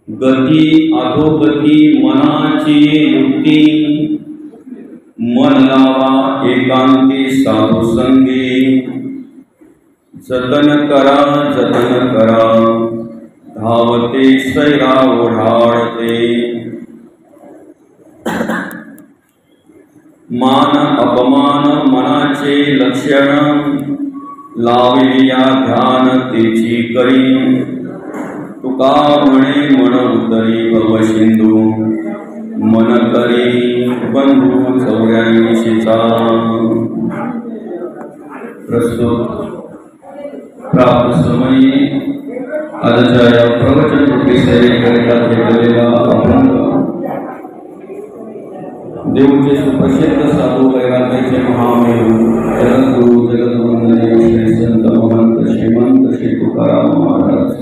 गती अधोगती मनाची युक्ती, मन लावा एकांती साधू संगी, जतन करा धावते सैरा ओढाळते। मान अपमान मनाचे लक्षण, लाविया ध्यान तेची करी, तुका म्हणे मन उतरी भवसिंधू, मन करी बंधू 84चा। प्रस्तुत प्राप्त समयी आजच्या या प्रवचन रूपी सेवेकरिता घेतलेला अभंग देऊचे सुप्रसिद्ध साधू वैराग्याचे महामेरू जगद्गुरु जगद्वंदनीय श्री संत महंत श्रीमंत श्री तुकाराम महाराज।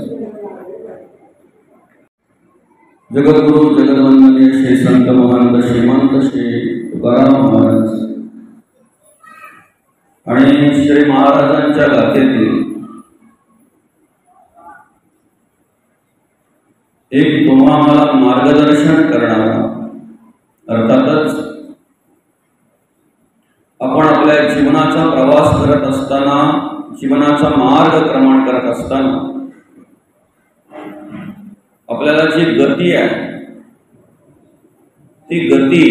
जगद्गुरु जगद्वंदनीय श्री संत महंत श्रीमंत श्री तुकाराम महाराज आणि श्री महाराजांच्या गाथेतील एक तुम्हाला मार्गदर्शन करणारा, अर्थातच आपण आपल्या जीवनाचा प्रवास करत असताना, जीवनाचा मार्गक्रमण करत असताना आपल्याला जी गती आहे ती गती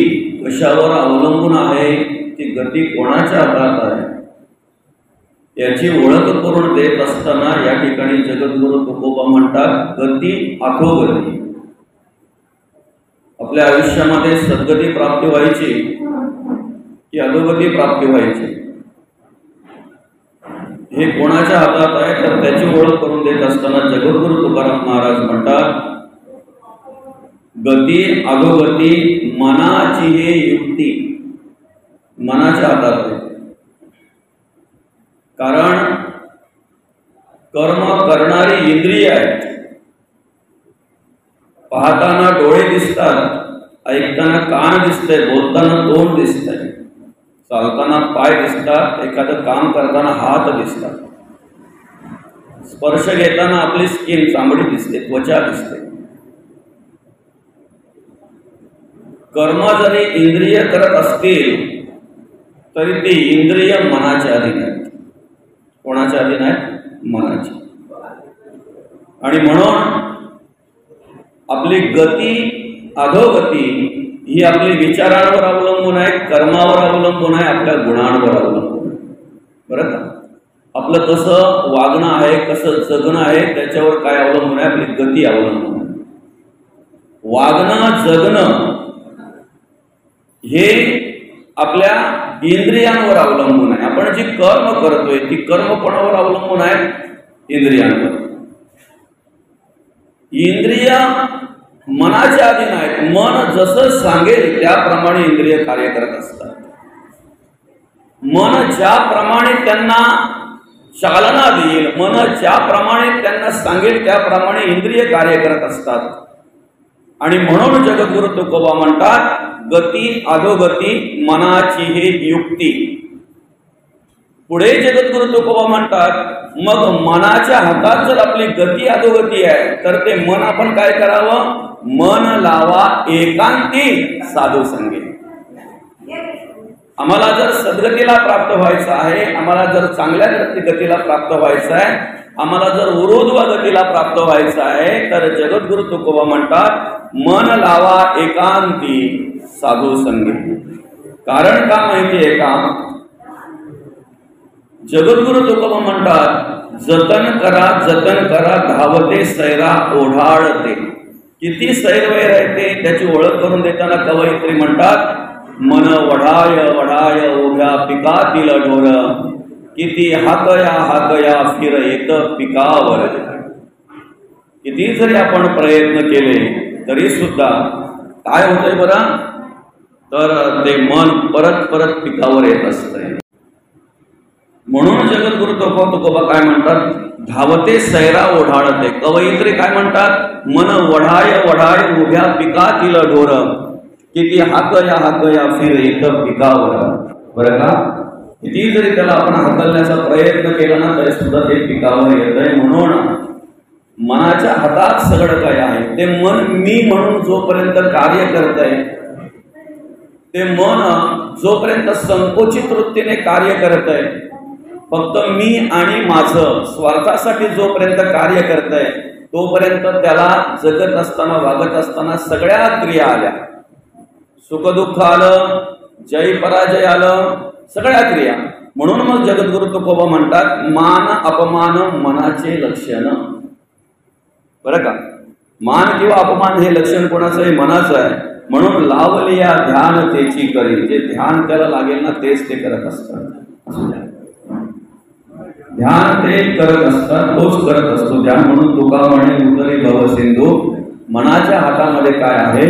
कशावर अवलंबून आहे, ती गती कोणाच्या हातात आहे याची ओळख करून देत असताना या ठिकाणी जगद्गुरु तुकोबा म्हणतात गती अधोगती। आपल्या आयुष्यामध्ये सद्गती प्राप्ती व्हायची की अधोगती प्राप्ती व्हायची हे कोणाच्या हातात आहे, तर त्याची ओळख करून देत असताना जगद्गुरु तुकाराम महाराज म्हणतात गती अधोगती मनाची हे युक्ती मनाच्या हातात आहे। कारण कर्म करणारी इंद्रिय आहेत, पाहताना डोळे दिसतात, ऐकताना कान दिसतंय, बोलताना तोंड दिसतंय, चालताना पाय दिसतात, एखादं काम करताना हात दिसतात, स्पर्श घेताना आपली स्किन चामडी दिसते, त्वचा दिसते। कर्म जरी इंद्रिय करत असतील तरी ती इंद्रिय मनाच्या अधीन आहेत। कोणाच्या अधीन आहेत? मनाची। आणि म्हणून आपली गती अधोगती ही आपली विचारांवर अवलंबून आहे, कर्मावर अवलंबून आहे, आपल्या गुणांवर अवलंबून आहे। बरं का? आपलं कसं वागणं आहे, कसं जगणं आहे त्याच्यावर काय अवलंबून आहे? आपली गती अवलंबून आहे। वागणं जगणं हे आपल्या इंद्रियांवर अवलंबून आहे। आपण जी कर्म करतोय ती कर्म कोणावर अवलंबून आहे? इंद्रियांवर। इंद्रिय मनाच्या अधीन आहेत। मन जसं सांगेल त्याप्रमाणे इंद्रिय कार्य करत असतात। मन ज्याप्रमाणे त्यांना चालना देईल, मन ज्याप्रमाणे त्यांना सांगेल त्याप्रमाणे इंद्रिय कार्य करत असतात। आणि म्हणून जगद्गुरु तुकोबा म्हणतात गती अधोगती मनाची हे युक्ती। पुढे जगद्गुरु तुकोबा म्हणतात मग मनाच्या हातात जर आपली गती अधोगती आहे तर ते मन आपण काय करावं? मन लावा एकांती साधू संगी। आम्हाला जर सद्गतीला प्राप्त व्हायचं आहे, आम्हाला जर चांगल्या गतीला प्राप्त व्हायचं आहे, आम्हाला जर ऊर्ध्व गतीला प्राप्त व्हायचं आहे तर जगद्गुरु तुकोबा म्हणतात मन लावा एकांती साधू संगी। कारण का माहितीये का? जगद्गुरु तुकोबा म्हणतात जतन करा धावते सैरा ओढाळते। किती सैरवैर आहे ते त्याची ओळख करून देताना कवयित्री म्हणतात मन वढाय उभ्या पिकातील ढोर, किती हाकया फिर येत पिकावर। किती जरी आपण प्रयत्न केले तरी सुद्धा काय होतंय बरं? तर ते मन परत पिकावर येत असतंय। म्हणून जगद्गुरु तुकोबा काय म्हणतात? धावते सैरा ओढाळते। कवयित्री काय म्हणतात? मन वढाय उभ्या पिकातील ढोर, किती हाकया फिर येत पिकावर। बरं का? किती जरी त्याला आपण हाकलण्याचा प्रयत्न केला ना तरी सुद्धा ते पिकावर येत आहे। म्हणून मनाच्या हातात सगळं काय आहे. ते मन मी म्हणून जोपर्यंत कार्य करत आहे, ते मन जोपर्यंत संकोचित वृत्तीने कार्य करत आहे, फक्त मी आणि माझं स्वार्थासाठी जोपर्यंत कार्य करत आहे, तोपर्यंत त्याला जगत असताना वागत असताना सगळ्या क्रिया आल्या. सुखदुःख आलं, जय पराजय आलं, सगळ्या क्रिया. म्हणून मग जगद्गुरु तुकोबा म्हणतात, मान अपमान मनाचे लक्षण. बरं का, मान किंवा अपमान हे लक्षण कोणाचं आहे? मनाचं आहे. म्हणून लावलिया ध्यान तेची करी. जे ध्यान त्याला लागेल ना तेच ते करत असतात. ध्यान ते करत असतात, तोच करत असतो ध्यान. म्हणून तुका म्हणे उतरी भव सिंधू. मनाच्या हातामध्ये काय आहे?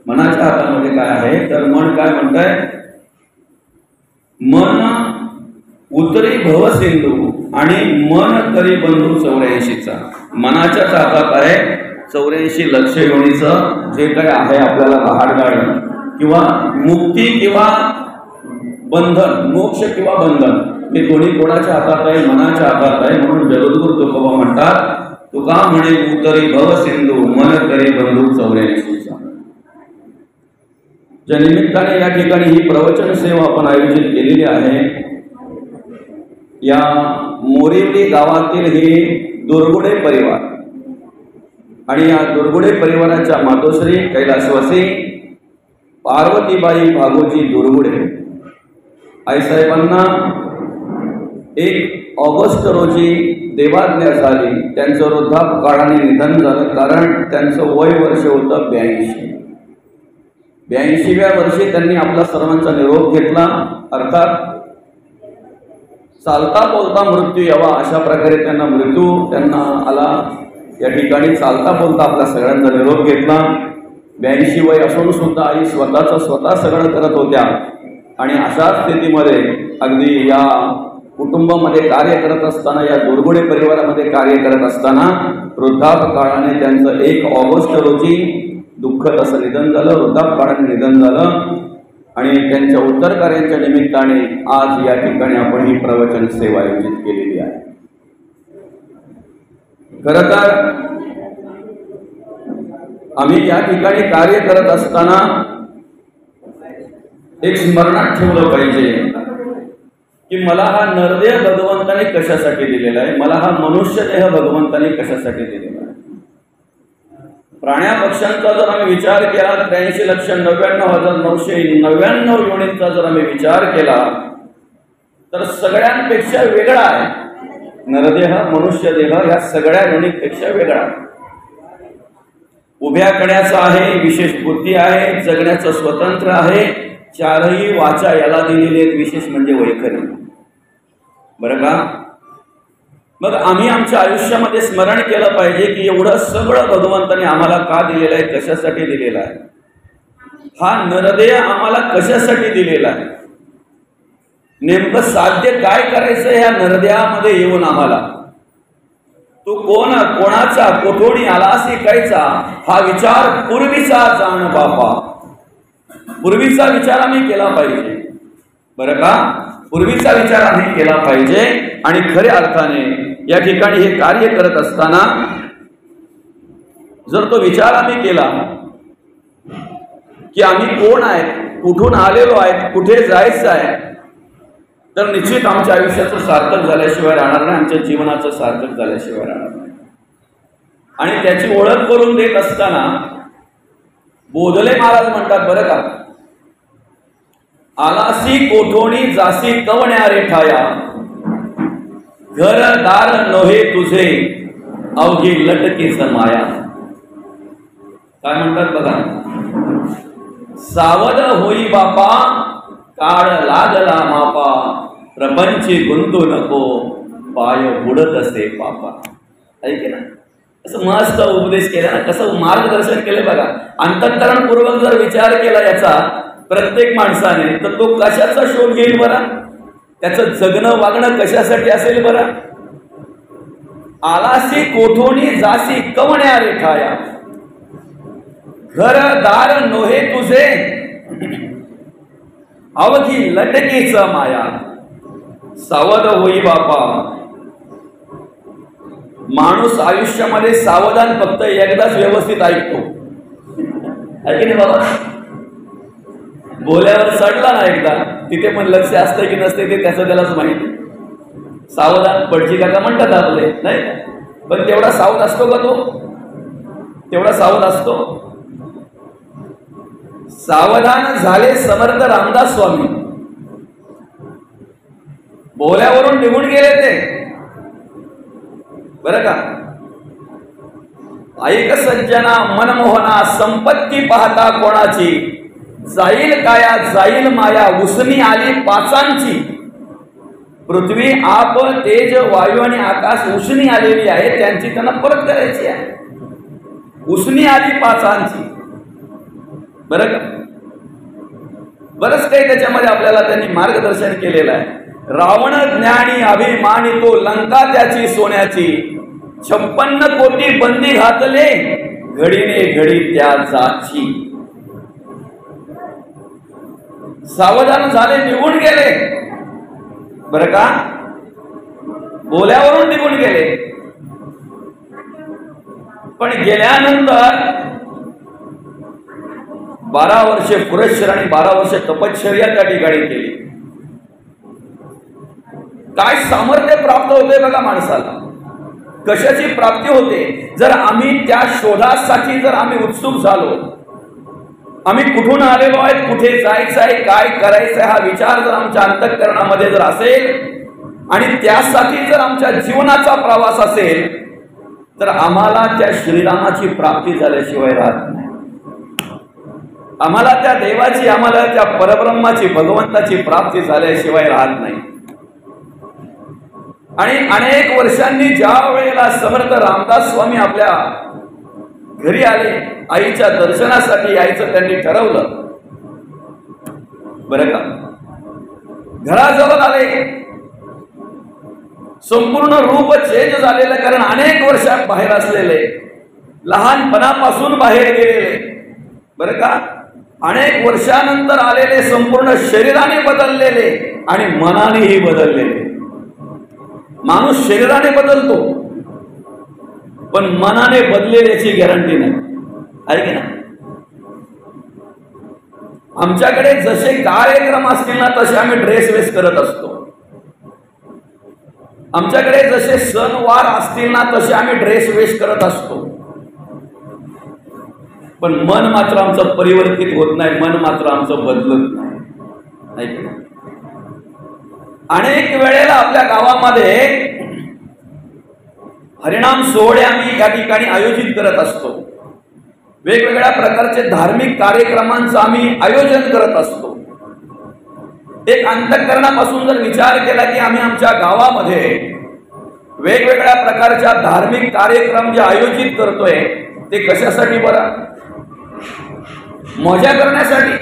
मनाच्या हातामध्ये काय आहे? तर मन काय म्हणतंय? मन उतरी भव सिंधू आणि मन करी बंधू 84चा. मनाच्याच हातात आहे 84 लक्ष योनीचं जे काय आहे आपल्याला रहाड गाडणं किंवा मुक्ती किंवा बंधन, मोक्ष किंवा बंधन, हे दोन्ही कोणाच्या हातात आहे? मनाच्या हातात आहे. म्हणून जगद्गुरु तुकोबा म्हणतात, तुका म्हणे उतरी भव सिंधू मन करी बंधू 84चा. ज्या निमित्ताने या ठिकाणी ही प्रवचन सेवा आपण आयोजित केलेली आहे, या मोरिवली गावातील हे दुर्गुडे परिवार आणि या दुर्गुडे परिवाराच्या मातोश्री कैलासवासी पार्वतीबाई भागोजी दुर्गुडे आईसाहेबांना 1 ऑगस्ट रोजी देवाज्ञा झाली. त्यांचं वृद्धापकाळाने निधन झालं, कारण त्यांचं वय वर्ष होतं 82. 82व्या वर्षी त्यांनी आपला सर्वांचा निरोप घेतला. अर्थात चालता बोलता मृत्यू यावा अशा प्रकारे त्यांना आला. या ठिकाणी चालता बोलता आपल्या सगळ्यांचा निरोप घेतला. 82 वय असून सुद्धा आई स्वतः सगळं करत होत्या आणि अशा स्थितीमध्ये अगदी या कुटुंबामध्ये कार्य करत असताना, या दुर्गुडे परिवारामध्ये कार्य करत असताना वृद्धापकाळाने त्यांचं 1 ऑगस्ट रोजी दुःखद असं निधन झालं. वृद्धापकाळाने निधन झालं आणि त्यांच्या उत्तर कार्याच्या निमित्ताने आज या ठिकाणी आपण ही प्रवचन सेवा आयोजित केलेली आहे. खरं तर आम्ही या ठिकाणी कार्य करत असताना एक स्मरणात ठेवलं पाहिजे की मला हा नरदेह भगवंताने कशासाठी दिलेला आहे, मला हा मनुष्य देह भगवंताने कशासाठी दिलेला आहे. प्राण्या पक्ष्यांचा जर आम्ही विचार केला, 83,99,999 योनींचा जर आम्ही विचार केला तर सगळ्यांपेक्षा वेगळा आहे नरदेह. मनुष्य देह या सगळ्या योनीपेक्षा वेगळा आहे. उभ्या कण्याचा आहे, विशेष बुद्धी आहे, जगण्याचं स्वतंत्र आहे, 4ही वाचा याला दिलेली आहेत, विशेष म्हणजे वैखरी. बरं का, मग आम्ही आमच्या आयुष्यामध्ये स्मरण केलं पाहिजे की एवढं सगळं भगवंताने आम्हाला का दिलेलं आहे, कशासाठी दिलेलं आहे. हा नरदेह आम्हाला कशासाठी दिलेला आहे, नेमकं साध्य काय करायचं ह्या नरदेहामध्ये येऊन आम्हाला. तू कोणाचा कोठोडी आला शिकायचा हा विचार पूर्वीचा जाण बापा. पूर्वीचा विचार आम्ही केला पाहिजे. बरं का, पूर्वीचा विचार आम्ही केला पाहिजे. आणि खऱ्या अर्थाने या ठिकाणी हे कार्य करत असताना जर तो विचार आम्ही केला की आम्ही कोण आहे, कुठून आलेलो आहे, कुठे जायचं आहे, तर निश्चित आमच्या आयुष्याचं सार्थक झाल्याशिवाय राहणार नाही, आमच्या जीवनाचं सार्थक झाल्याशिवाय राहणार नाही. आणि त्याची ओळख करून देत असताना बोधले महाराज म्हणतात, बरं का, आलासी कोठोणी जासी कवण्या रे ठाया, घरदार नव्हे तुझे अवघी लटकीच माया. काय म्हणतात बघा, सावध होई बापा काळ लागला मापा, प्रपंची गुंतू नको पाय बुडत असे पापा. ऐके ना, असं मस्त उपदेश केला ना, कसं मार्गदर्शन केले बघा. अंतःकरणपूर्वक जर विचार केला याचा प्रत्येक माणसाने, तर तो कशाचा शोध घेईल बरं, त्याचं जगणं वागणं कशासाठी असेल बरं. आलासी कोठोणी जासी कवण्या रे ठाया, घरदार नोहे तुझे अवघी लटकीच माया, सावध होई बापा माणूस आयुष्यामध्ये सावधान फक्त एकदाच व्यवस्थित ऐकतो, आहे की नाही बाबा? बोल्यावर चढला ना एकदा, तिथे पण लक्ष असतं की नसते ते त्याचं त्यालाच माहिती. सावधान पडची काका म्हणतात आपले, नाही? पण तेवढा सावध असतो का तो? तेवढा सावध असतो? सावधान झाले समर्थ रामदास स्वामी, बोल्यावरून निघून गेले ते, बरं का? ऐक सज्जना मनमोहना, संपत्ती पाहता कोणाची, जाईल काया जाईल माया, उसनी आली पाचांची. पृथ्वी आप तेज वायू आणि आकाश उसनी आलेली आहे, त्यांची त्यांना परत करायची आहे. उसनी आली पाचांची, बरं का? बरंच काही त्याच्यामध्ये आपल्याला त्यांनी मार्गदर्शन केलेलं आहे. रावण ज्ञानी अभिमानी तो, लंका त्याची सोन्याची, 56 कोटी बंदी घातले, घडीने घडी त्या जाची. सावधान झाले, निघून गेले, बरं का? बोल्यावरून निघून गेले. पण गेल्यानंतर 12 वर्षे पुरश्चर आणि 12 वर्षे तपश्चर्या त्या ठिकाणी केली. काय सामर्थ्य प्राप्त होते बघा माणसाला, कशाची प्राप्ती होते. जर आम्ही त्या शोधासाठी जर आम्ही उत्सुक झालो, आम्ही कुठून आलेलो आहे, कुठे जायचं आहे, काय करायचं आहे, हा विचार जर आमच्या अंतःकरणामध्ये जर असेल आणि त्यासाठी जर आमच्या जीवनाचा प्रवास असेल, तर आम्हाला त्या श्रीरामाची प्राप्ती झाल्याशिवाय राहत नाही. आम्हाला त्या देवाची, आम्हाला त्या परब्रह्माची, भगवंताची प्राप्ती झाल्याशिवाय राहत नाही. आणि अनेक वर्षांनी ज्या वेळेला समर्थ रामदास स्वामी आपल्या घरी आले, आईच्या दर्शनासाठी यायचं त्यांनी ठरवलं, बरं का? घराजवळ आले, संपूर्ण रूप चेंज झालेलं, कारण अनेक वर्षात बाहेर असलेले, लहानपणापासून बाहेर गेलेले, बरं का? अनेक वर्षानंतर आलेले, संपूर्ण शरीराने बदललेले आणि मनानेही बदललेले. माणूस शरीराने बदलतो पण मनाने बदलेल्याची गॅरंटी नाही, आहे की ना? आमच्याकडे जसे कार्यक्रम असतील ना तसे आम्ही ड्रेस वेस करत असतो. आमच्याकडे जसे सणवार असतील ना तसे आम्ही ड्रेस वेस करत असतो. पण मन मात्र आमचं परिवर्तित होत नाही, मन मात्र आमचं बदलत नाही, आहे की नाही? अनेक वेळेला आपल्या गावामध्ये हरिनाम सोहळे आम्ही या ठिकाणी आयोजित करत असतो. वेगवेगळ्या प्रकारचे धार्मिक कार्यक्रमांचं आम्ही आयोजन करत असतो. एक अंतःकरणापासून जर विचार केला की आम्ही आमच्या गावामध्ये वेगवेगळ्या प्रकारच्या धार्मिक कार्यक्रम जे आयोजित करतोय, ते कशासाठी बरं? मजा करण्यासाठी,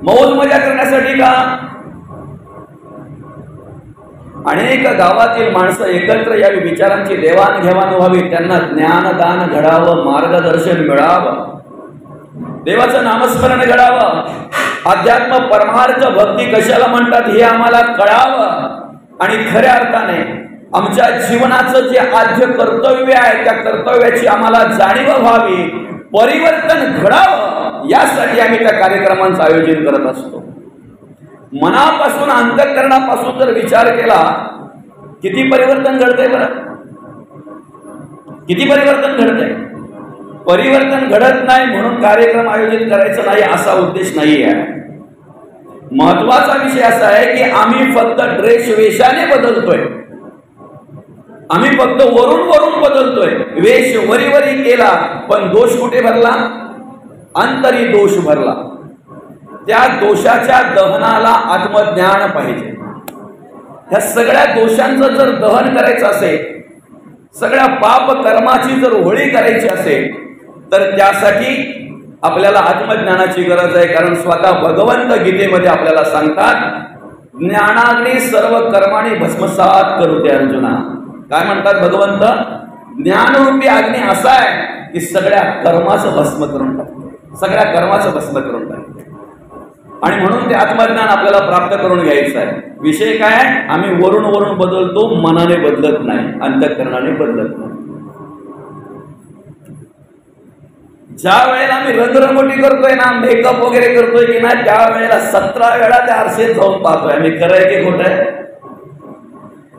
मौज मजा करण्यासाठी का? अनेक गावातील माणसं एकत्र यावी, विचारांची देवाणघेवाण व्हावी, त्यांना ज्ञानदान घडावं, मार्गदर्शन मिळावं, देवाचं नामस्मरण घडावं, अध्यात्म परमार्थ भक्ती कशाला म्हणतात हे आम्हाला कळावं, आणि खऱ्या अर्थाने आमच्या जीवनाचं जे आद्य कर्तव्य आहे त्या कर्तव्याची आम्हाला जाणीव व्हावी, परिवर्तन घडावं, यासाठी आम्ही त्या कार्यक्रमांचं आयोजन करत असतो. मनापासून, अंतःकरणापासून जर विचार केला, किती परिवर्तन घडतंय बरं? किती परिवर्तन घडतंय? परिवर्तन घडत नाही म्हणून कार्यक्रम आयोजित करायचं नाही असा उद्देश नाही आहे. महत्वाचा विषय असा आहे की आम्ही फक्त ड्रेस वेशाने बदलतोय, आम्ही फक्त वरून वरून बदलतोय. वेश वरी वरी केला पण दोष कुठे भरला? अंतरी दोष भरला. त्या दोषाच्या दहनाला आत्मज्ञान पाहिजे. ह्या सगळ्या दोषांचं जर दहन करायचं असेल, सगळ्या पाप कर्माची जर होळी करायची असेल, तर त्यासाठी आपल्याला आत्मज्ञानाची गरज आहे. कारण स्वतः भगवंत गीतेमध्ये आपल्याला सांगतात, ज्ञानाग्नी सर्व कर्माणी भस्मसात करुते अर्जुना. काय म्हणतात भगवंत? ज्ञानरूपी अग्नी असा आहे की सगळ्या कर्माचं भस्म करून टाकतो, सगळ्या कर्माचं भस्म करून टाकतो. आणि म्हणून ते आत्मज्ञान आपल्याला प्राप्त करून घ्यायचं आहे. विषय काय आहे? आम्ही वरून वरून बदलतो, मनाने बदलत नाही, अंतःकरणाने बदलत नाही. ज्या वेळेला आम्ही रंगरंगोटी करतोय ना, मेकअप वगैरे करतोय की ना, त्या वेळेला 17 वेळा त्या आरसेत जाऊन पाहतोय आम्ही, खरं आहे की खोटं आहे?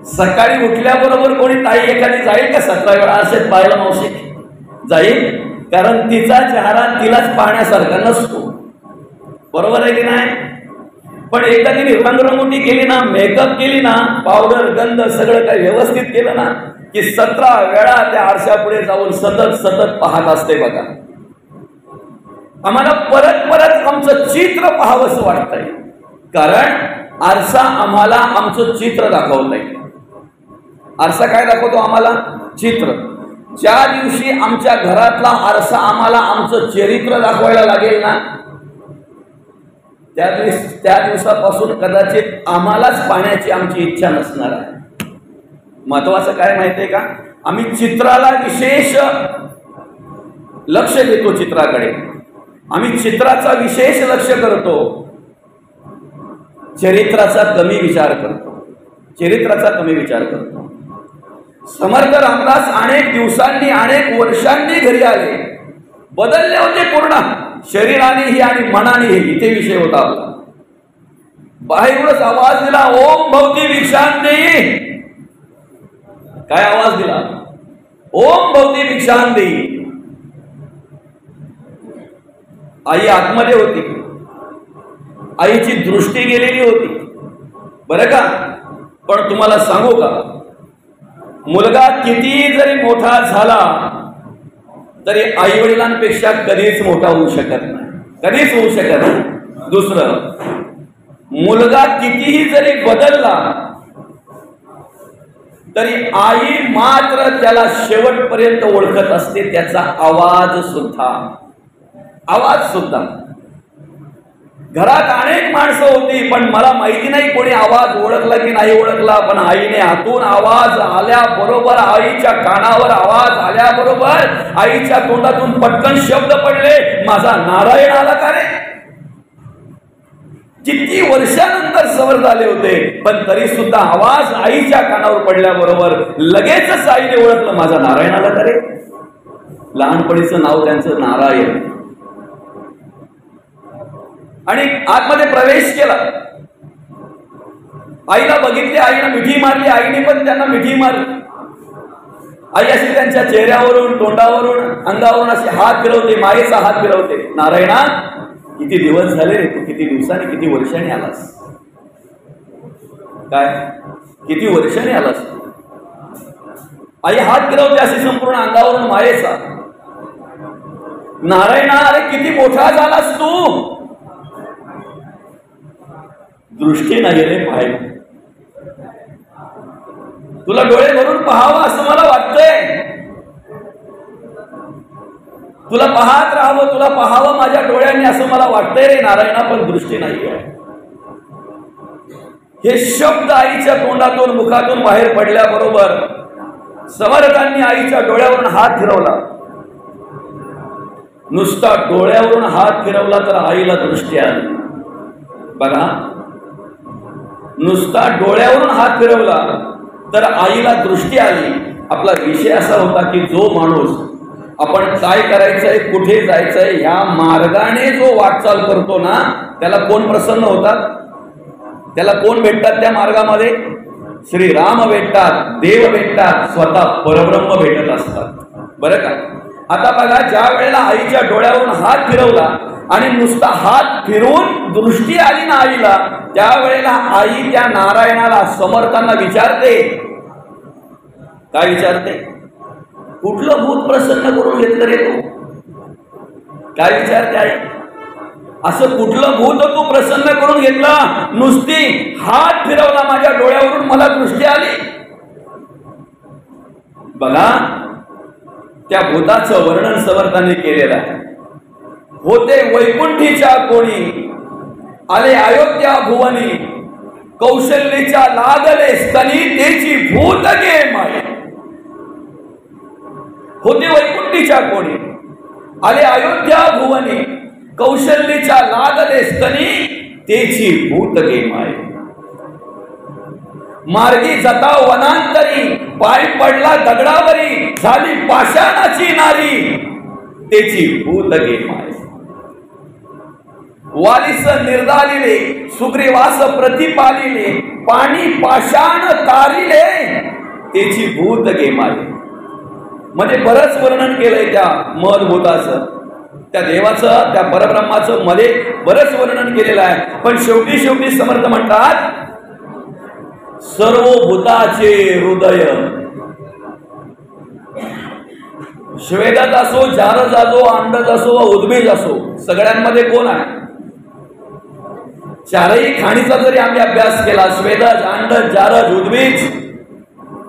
सकाळी उठल्याबरोबर कोणी ताई एखादी जाईल का 17 वेळा आरसेत पाहायला? मावशी जाईल, कारण तिचा चेहरा तिलाच पाहण्यासारखा नसतो. बरोबर आहे की नाही? पण एकदा तिने रंगरंगोटी केली ना, मेकअप केली ना, पावडर गंध सगळं काही व्यवस्थित केलं ना, की 17 वेळा त्या आरशापुढे जाऊन सतत सतत पाहत असते. बघा, आम्हाला परत परत आमचं चित्र पाहावंसं वाटतंय, कारण आरसा आम्हाला आमचं चित्र दाखवतंय. आरसा काय दाखवतो आम्हाला? चित्र. ज्या दिवशी आमच्या घरातला आरसा आम्हाला आमचं चरित्र दाखवायला लागेल ना, त्या दिवसापासून कदाचित आम्हालाच पाहण्याची आमची इच्छा नसणार आहे. महत्वाचं काय माहितीये का? आम्ही चित्राला विशेष लक्ष देतो. चित्राकडे आम्ही चित्राचा विशेष लक्ष करतो, चरित्राचा कमी विचार करतो. चरित्राचा कमी विचार करतो. समर्थ रामदास अनेक दिवसांनी अनेक वर्षांनी घरी आले, बदलले होते पूर्ण, शरीरानेही आणि मनानेही. इथे विषय होता आपला. बाहेरूनच आवाज दिला, ओम भवती भिक्षां देई. काय आवाज दिला? ओम भवती भिक्षां देई. आई आतमध्ये होती, आईची दृष्टी गेलेली होती, बरं का? पण तुम्हाला सांगू का, मुलगा किती जरी मोठा झाला तरी आई वडिलांपेक्षा कधीच मोठा होऊ शकत नाही, कधीच होऊ शकत नाही. दुसरं, मुलगा कितीही जरी बदलला तरी आई मात्र त्याला शेवटपर्यंत ओळखत असते, त्याचा आवाज सुद्धा. घरात अनेक माणसं होती, पण मला माहिती नाही कोणी आवाज ओळखला की नाही ओळखला, पण आईने हातून आवाज आल्याबरोबर, आईच्या कानावर आवाज आल्याबरोबर आईच्या तोंडातून पटकन शब्द पडले, माझा नारायण आला का रे? किती वर्षानंतर सवर झाले होते, पण तरी सुद्धा आवाज आईच्या कानावर पडल्याबरोबर लगेचच आईने ओळखलं, माझा नारायण आला का रे? लहानपणीचं नाव त्यांचं नारायण. आणि आतमध्ये प्रवेश केला, आईला बघितले, आईला मिठी मारली, आईने पण त्यांना मिठी मारली. आई अशी त्यांच्या चेहऱ्यावरून, तोंडावरून, अंगावरून असे हात फिरवते, मायेचा हात फिरवते. नारायणा, किती दिवस झाले रे, तू किती दिवसांनी, किती वर्षांनी आलास? काय किती वर्षांनी आलास? आई हात फिरवते अशी संपूर्ण अंगावरून मायेचा. नारायणा, अरे किती मोठा झालास तू? दृष्टी नाही रे पाहायला, तुला डोळे भरून पाहावं असं मला वाटतंय. तुला पाहत राहावं, तुला पाहावं माझ्या डोळ्यांनी असं मला वाटतंय रे नारायणा, पण दृष्टी नाही आहे. हे शब्द आईच्या तोंडातून, मुखातून बाहेर पडल्याबरोबर समर्थांनी आईच्या डोळ्यावरून हात फिरवला. नुसता डोळ्यावरून हात फिरवला तर आईला दृष्टी आली. बघा, नुसता डोळ्यावरून हात फिरवला तर आईला दृष्टी आली. आपला विषय असा होता की जो माणूस आपण काय करायचंय, कुठे जायचंय, ह्या मार्गाने जो वाटचाल करतो ना, त्याला कोण प्रसन्न होतात? त्याला कोण भेटतात त्या मार्गामध्ये? श्रीराम भेटतात, देव भेटतात, स्वतः परब्रह्म भेटत असतात. बरं का? आता बघा, ज्या वेळेला आईच्या डोळ्यावरून हात फिरवला आणि नुसता हात फिरवून दृष्टी आली ना आईला, त्यावेळेला आई त्या नारायणाला, समर्थांना विचारते. काय विचारते? कुठलं भूत प्रसन्न करून घेतलं रे तू? काय विचारते आई? असं कुठलं भूत तू प्रसन्न करून घेतलं? नुसती हात फिरवला माझ्या डोळ्यावरून, मला दृष्टी आली. बघा, त्या भूताचं वर्णन समर्थांनी केलेलं आहे. होते वैकुंठीच्या कोणी, आले अयोध्या भुवनी, कौशल्येच्या लागले स्तनी, त्याची भूत गे माये. होते वैकुंठीच्या कोणी, आले अयोध्या भुवनी, कौशल्येच्या लागले स्तनी, तेची भूत गे माये. मार्गी जाता वनांतरी, पाय पडला दगडावरी, झाली पाषाणाची नारी, तेची भूत गे माये. वालिस निर्दालिले, सुग्रीवास प्रतिपालिले, पाणी पाषाण तारिले, तेची भूत गे माये. म्हणजे बरंच वर्णन केलंय त्या मधभूताचं, त्या देवाचं, त्या परब्रह्माचं मध्ये बरंच वर्णन केलेलं आहे. पण शेवटी समर्थ म्हणतात, सर्व भूताचे हृदय, श्वेदत असो, जारज असो, अंडज असो, उद्भिज असो, सगळ्यांमध्ये कोण आहे? चारही खाणीचा जरी आम्ही अभ्यास केला, श्वेदज, अंडज, जारज, उद्भिज,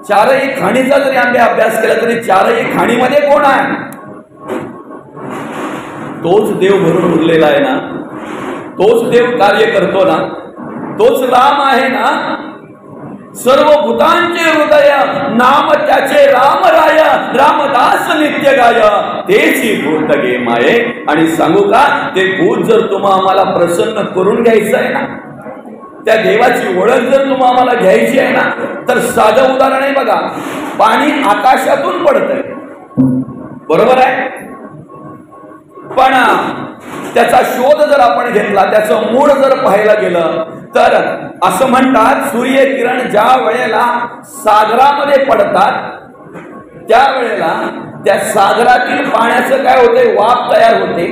चारही खाणीचा जरी आम्ही अभ्यास केला तरी चारही खाणीमध्ये कोण आहे? तोच देव भरून उरलेला आहे ना, तोच देव कार्य करतो ना, तोच राम आहे ना. सर्व भूतांचे हृदय, नाम त्याचे राम राय, रामदास नित्य गाय, तेची भूत गे माये. आणि सांगू का, ते भूत जर तुम्हा आम्हाला प्रसन्न करून घ्यायचं आहे ना, त्या देवाची ओळख जर तुम्हा आम्हाला घ्यायची आहे ना, तर साधं उदाहरण आहे बघा. पाणी आकाशातून पडतंय, बरोबर आहे, पण त्याचा शोध जर आपण घेतला, त्याचं मूळ जर पाहायला गेलं तर असं म्हणतात, सूर्यकिरण ज्या वेळेला सागरामध्ये पडतात त्यावेळेला त्या सागरातील पाण्याचं काय होते, वाफ तयार होते.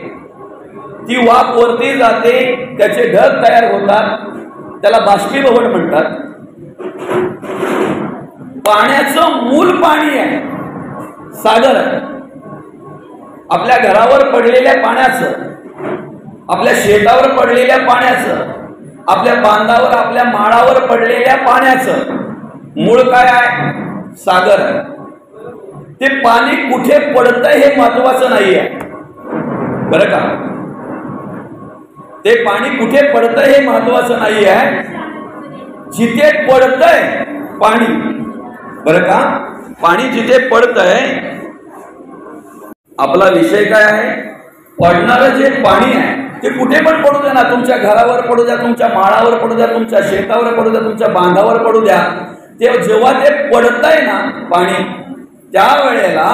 ती वाफ वरती जाते, त्याचे ढग तयार होतात, त्याला बाष्पीभवन म्हणतात. पाण्याचं मूल पाणी आहे, सागर आहे. आपल्या घरावर पडलेल्या पाण्याचं, आपल्या शेतावर पडलेल्या पाण्याचं, आपल्या बांधावर, आपल्या माळावर पडलेल्या पाण्याचं मूळ काय आहे? सागर आहे. ते पाणी कुठे पडतंय हे महत्वाचं नाही आहे, बरं का. ते पाणी कुठे पडतंय हे महत्वाचं नाही आहे, जिथे पडतंय पाणी, बरं का. पाणी जिथे पडतंय, आपला विषय काय आहे, पडणारं जे पाणी आहे ते कुठे पण पडू द्या ना, तुमच्या घरावर पडू द्या, तुमच्या माळावर पडू द्या, तुमच्या शेतावर पडू द्या, तुमच्या बांधावर पडू द्या. ते जेव्हा ते पडतंय ना पाणी, त्यावेळेला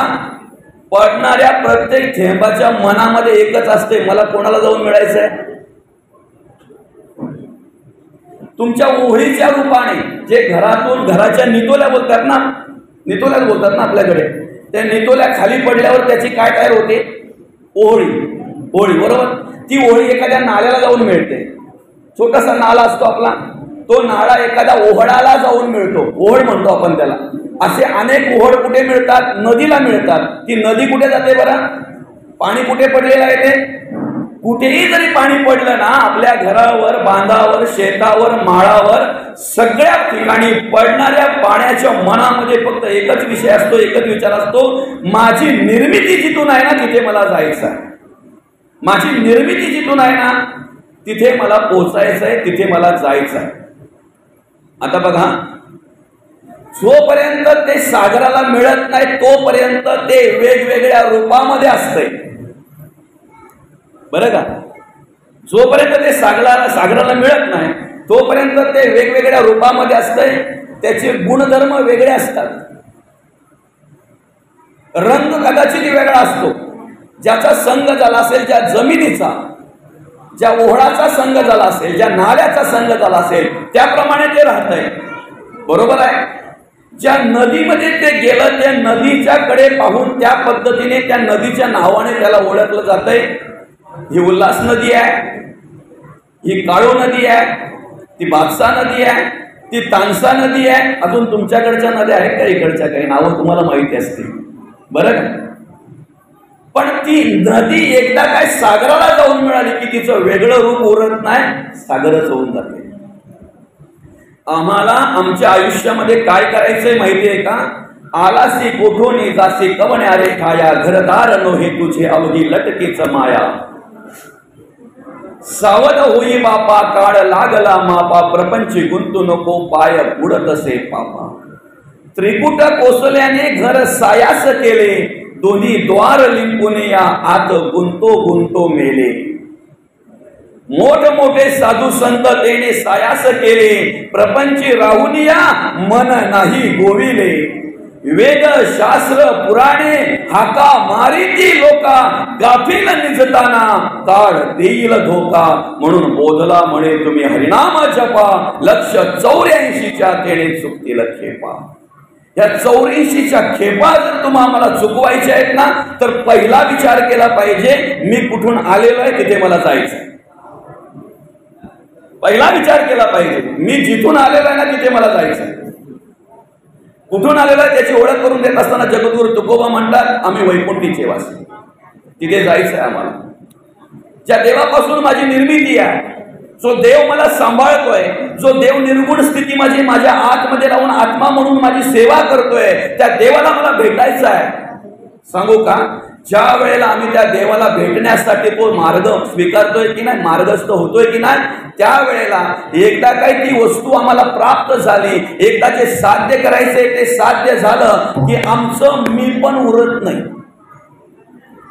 पडणाऱ्या प्रत्येक थेंबाच्या मनामध्ये एकच असते, मला कोणाला जाऊन मिळायचंय? तुमच्या ओहळीच्या रूपाने. जे घरातून, घराच्या नितोल्या बोलतात ना, नितोल्याच बोलतात ना आपल्याकडे, त्या नितोल्या खाली पडल्यावर त्याची काय तयार होते? ओहळी. ओहळी, बरोबर. ती ओहळी एखाद्या नाल्याला जाऊन मिळते. छोटासा नाला असतो आपला, तो नाळा एखाद्या ओहळाला जाऊन मिळतो, ओहळ म्हणतो आपण त्याला. असे अनेक ओहळ कुठे मिळतात? नदीला मिळतात. ती नदी कुठे जाते बरं? पाणी कुठे पडलेलं आहे ते? कुठेही जरी पाणी पडलं ना, आपल्या घरावर, बांधावर, शेतावर, माळावर, सगळ्या ठिकाणी पडणाऱ्या पाण्याच्या मनामध्ये फक्त एकच विषय असतो, एकच विचार असतो, माझी निर्मिती जिथून आहे ना तिथे मला जायचं आहे. माझी निर्मिती जिथून आहे ना तिथे मला पोहोचायचं आहे, तिथे मला जायचं आहे. आता बघा, जोपर्यंत ते सागराला मिळत नाही तोपर्यंत ते वेगवेगळ्या रूपामध्ये असते, बरं का. जोपर्यंत ते सागराला मिळत नाही तोपर्यंत ते वेगवेगळ्या रूपामध्ये असते. त्याचे गुणधर्म वेगळे असतात. रंग कदाचित वेगळा असतो. ज्याचा संग झाला असेल, ज्या जमिनीचा, ज्या ओहळाचा संग झाला असेल, ज्या नाल्याचा संग झाला असेल, त्याप्रमाणे ते राहतंय, बरोबर आहे. ज्या नदीमध्ये ते गेलं, त्या नदीच्या कडे पाहून त्या पद्धतीने त्या नदीच्या नावाने त्याला ओळखलं जातंय. ही उल्हास नदी आहे, ही काळू नदी आहे, ती बादसा नदी आहे, ती तानसा नदी आहे. अजून तुमच्याकडच्या नद्या आहेत का इकडच्या? काही नावं तुम्हाला माहिती असतील, बरं का. पण ती नदी एकदा काय सागराला जाऊन मिळाली की तिचं वेगळं रूप उरत नाही, सागरच होऊन जाते. आम्हाला आमच्या आयुष्यामध्ये काय करायचंय माहिती आहे का? आलासी कोठोनी जासी कवण्या रे खाया, घरदार नोहे तुझे अवधी लटकेच माया. सावध होई बापा, काळ लागला मापा, प्रपंची गुंतू नको, पाय बुडतसे पापा. त्रिकुट कोसल्याने घर सायास केले, दोन्ही द्वार लिंबून या आत गुंतो गुंतो मेले. मोठमोठे साधू संत तेने सायास केले, प्रपंची राहुनिया मन नाही गोविले, वेद शास्त्र पुराणे हाका मारीती लोका, गाफील निजताना काळ देईल धोका, म्हणून बोधला म्हणे तुम्ही हरिनाम जपा, लक्ष 84च्या तेने चुकतील खेपा. या 84च्या खेपा जर तुम्हाला चुकवायच्या आहेत ना, तर पहिला विचार केला पाहिजे, मी कुठून आलेलो आहे, तिथे मला जायचं. पहिला विचार केला पाहिजे, मी जिथून आलेलो आहे ना, तिथे मला जायचं. कुठून आलेलो आहे त्याची ओळख करून देत असताना जगद्गुरु तुकोबा म्हणतात, आम्ही वैकुंठीचे वासी, तिथे जायचं आहे आम्हाला. ज्या देवापासून माझी निर्मिती आहे, जो देव मला सांभाळतोय, जो देव निर्गुण स्थिती माझ्या आतमध्ये राहून आत्मा म्हणून माझी सेवा करतोय, त्या देवाला मला भेटायचं आहे. सांगू का, ज्या वेळेला आम्ही त्या देवाला भेटण्यासाठी तो मार्ग स्वीकारतोय की नाही, मार्गस्थ होतोय की नाही, त्यावेळेला एकदा काही ती वस्तू आम्हाला प्राप्त झाली, एकदा जे साध्य करायचंय ते साध्य झालं की आमचं मी पण उरत नाही.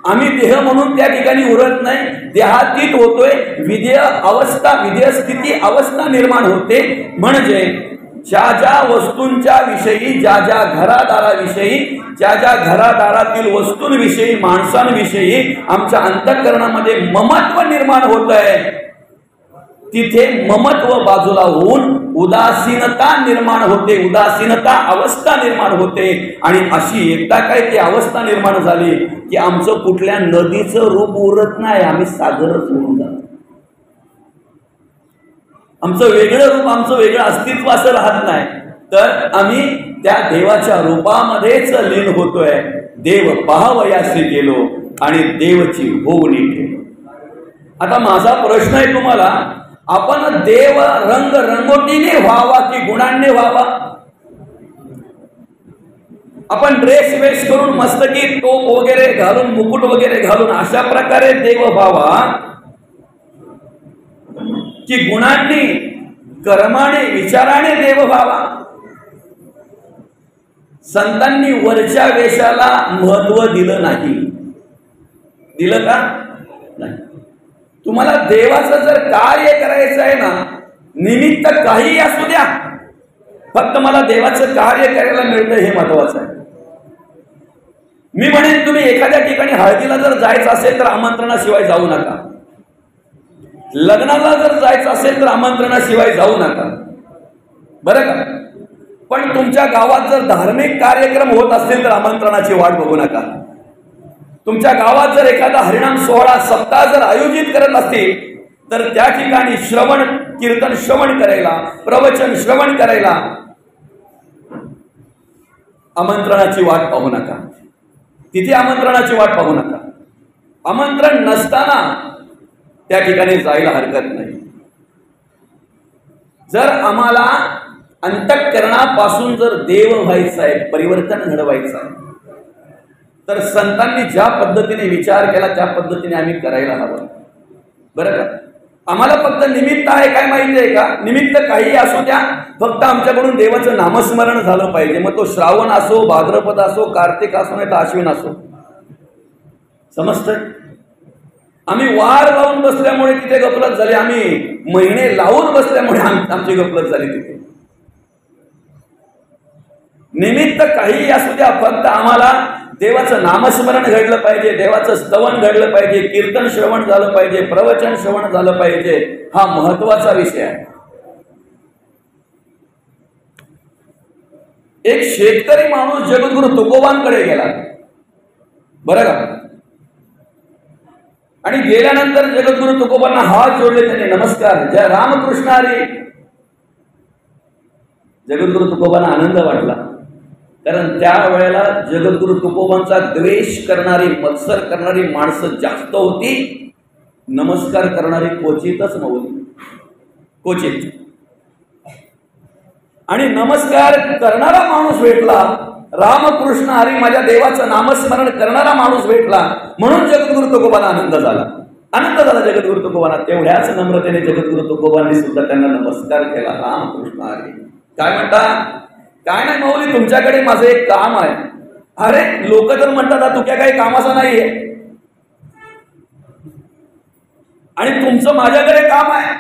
आम्ही देह म्हणून त्या ठिकाणी उरत नाही, देहातीत होतोय. विधेय अवस्था, विधेय स्थिती अवस्था निर्माण होते. म्हणजे ज्या ज्या वस्तूंच्या विषयी, ज्या ज्या घरादाराविषयी, ज्या ज्या घरादारातील वस्तूंविषयी, माणसांविषयी आमच्या अंतःकरणामध्ये ममत्व निर्माण होत आहे, तिथे ममत्व बाजूला होऊन उदासीनता निर्माण होते, उदासीनता अवस्था निर्माण होते. आणि अशी एकदा काय ती अवस्था निर्माण झाली की आमचं कुठल्या नदीचं रूप उरत नाही, आम्ही सागरच होऊन जातो. आमचं वेगळं रूप, आमचं वेगळं अस्तित्व असं राहत नाही, तर आम्ही त्या देवाच्या रूपामध्येच लीन होतोय. देव पाहावयासी गेलो आणि देवची होवणी केलो. आता माझा प्रश्न आहे तुम्हाला, आपण देव रंग रंगोटीने व्हावा की गुणांनी व्हावा? आपण ड्रेस वेश करून मस्तकी टोप वगैरे घालून, मुकुट वगैरे घालून अशा प्रकारे देव व्हावा की गुणांनी, कर्माने, विचाराने देव व्हावा? संतांनी वरच्या वेशाला महत्व दिलं नाही. दिलं का? नाही. तुम्हाला देवाचं जर कार्य करायचं आहे ना, निमित्त काही असू द्या, फक्त मला देवाचं कार्य करायला मिळतं हे महत्वाचं आहे. मी म्हणेन तुम्ही एखाद्या ठिकाणी हळदीला जर जायचं असेल तर आमंत्रणाशिवाय जाऊ नका. लग्नाला जर जायचं असेल तर आमंत्रणाशिवाय जाऊ नका, बरं का? पण तुमच्या गावात जर धार्मिक कार्यक्रम होत असतील तर आमंत्रणाची वाट बघू नका. तुमच्या गावात जर एखादा हरिनाम सोहळा, सप्ताह जर आयोजित करत असतील तर त्या ठिकाणी श्रवण कीर्तन श्रवण करायला, प्रवचन श्रवण करायला आमंत्रणाची वाट पाहू नका. तिथे आमंत्रणाची वाट पाहू नका. आमंत्रण नसताना त्या ठिकाणी जायला हरकत नाही. जर आम्हाला अंतःकरणापासून जर देव व्हायचं आहे, परिवर्तन घडवायचं आहे, तर संतांनी ज्या पद्धतीने विचार केला त्या पद्धतीने आम्ही करायला हवं, बरं का? आम्हाला फक्त निमित्त आहे काय माहिती आहे का? निमित्त काही असू द्या, फक्त आमच्याकडून देवाचं नामस्मरण झालं पाहिजे. मग तो श्रावण असो, भाद्रपद असो, कार्तिक असो, नाही तर अश्विन असो. समजतंय? आम्ही वार लावून बसल्यामुळे तिथे गफलत झाली, आम्ही महिने लावून बसल्यामुळे आमची गफलत झाली तिथे. निमित्त काही असू द्या, फक्त आम्हाला देवाचं नामस्मरण घडलं पाहिजे, देवाचं स्तवन घडलं पाहिजे, कीर्तन श्रवण झालं पाहिजे, प्रवचन श्रवण झालं पाहिजे. हा महत्वाचा विषय आहे. एक शेतकरी माणूस जगद्गुरु तुकोबांकडे गेला, बरं का? आणि गेल्यानंतर जगद्गुरु तुकोबांना हात जोडले, त्याने नमस्कार, जय रामकृष्ण हरी. जगद्गुरु तुकोबांना आनंद वाटला, कारण त्या वेळेला जगद्गुरु तुकोबांचा द्वेष करणारी, मत्सर करणारी माणसं जास्त होती, नमस्कार करणारी क्वचितच नव्हती, क्वचित. आणि नमस्कार करणारा माणूस भेटला, रामकृष्ण हरी माझ्या देवाचं नामस्मरण करणारा माणूस भेटला, म्हणून जगद्गुरु तुकोबांना आनंद झाला. आनंद झाला जगद्गुरु तुकोबांना. तेवढ्याच नम्रतेने जगद्गुरु तुकोबांनी सुद्धा त्यांना नमस्कार केला, रामकृष्ण हरी. काय म्हणता? काय नाही माऊली, तुमच्याकडे माझं एक काम आहे. अरे लोक तर म्हणतात तू काय काही कामाचा नाहीये. आणि तुमचं माझ्याकडे काम आहे.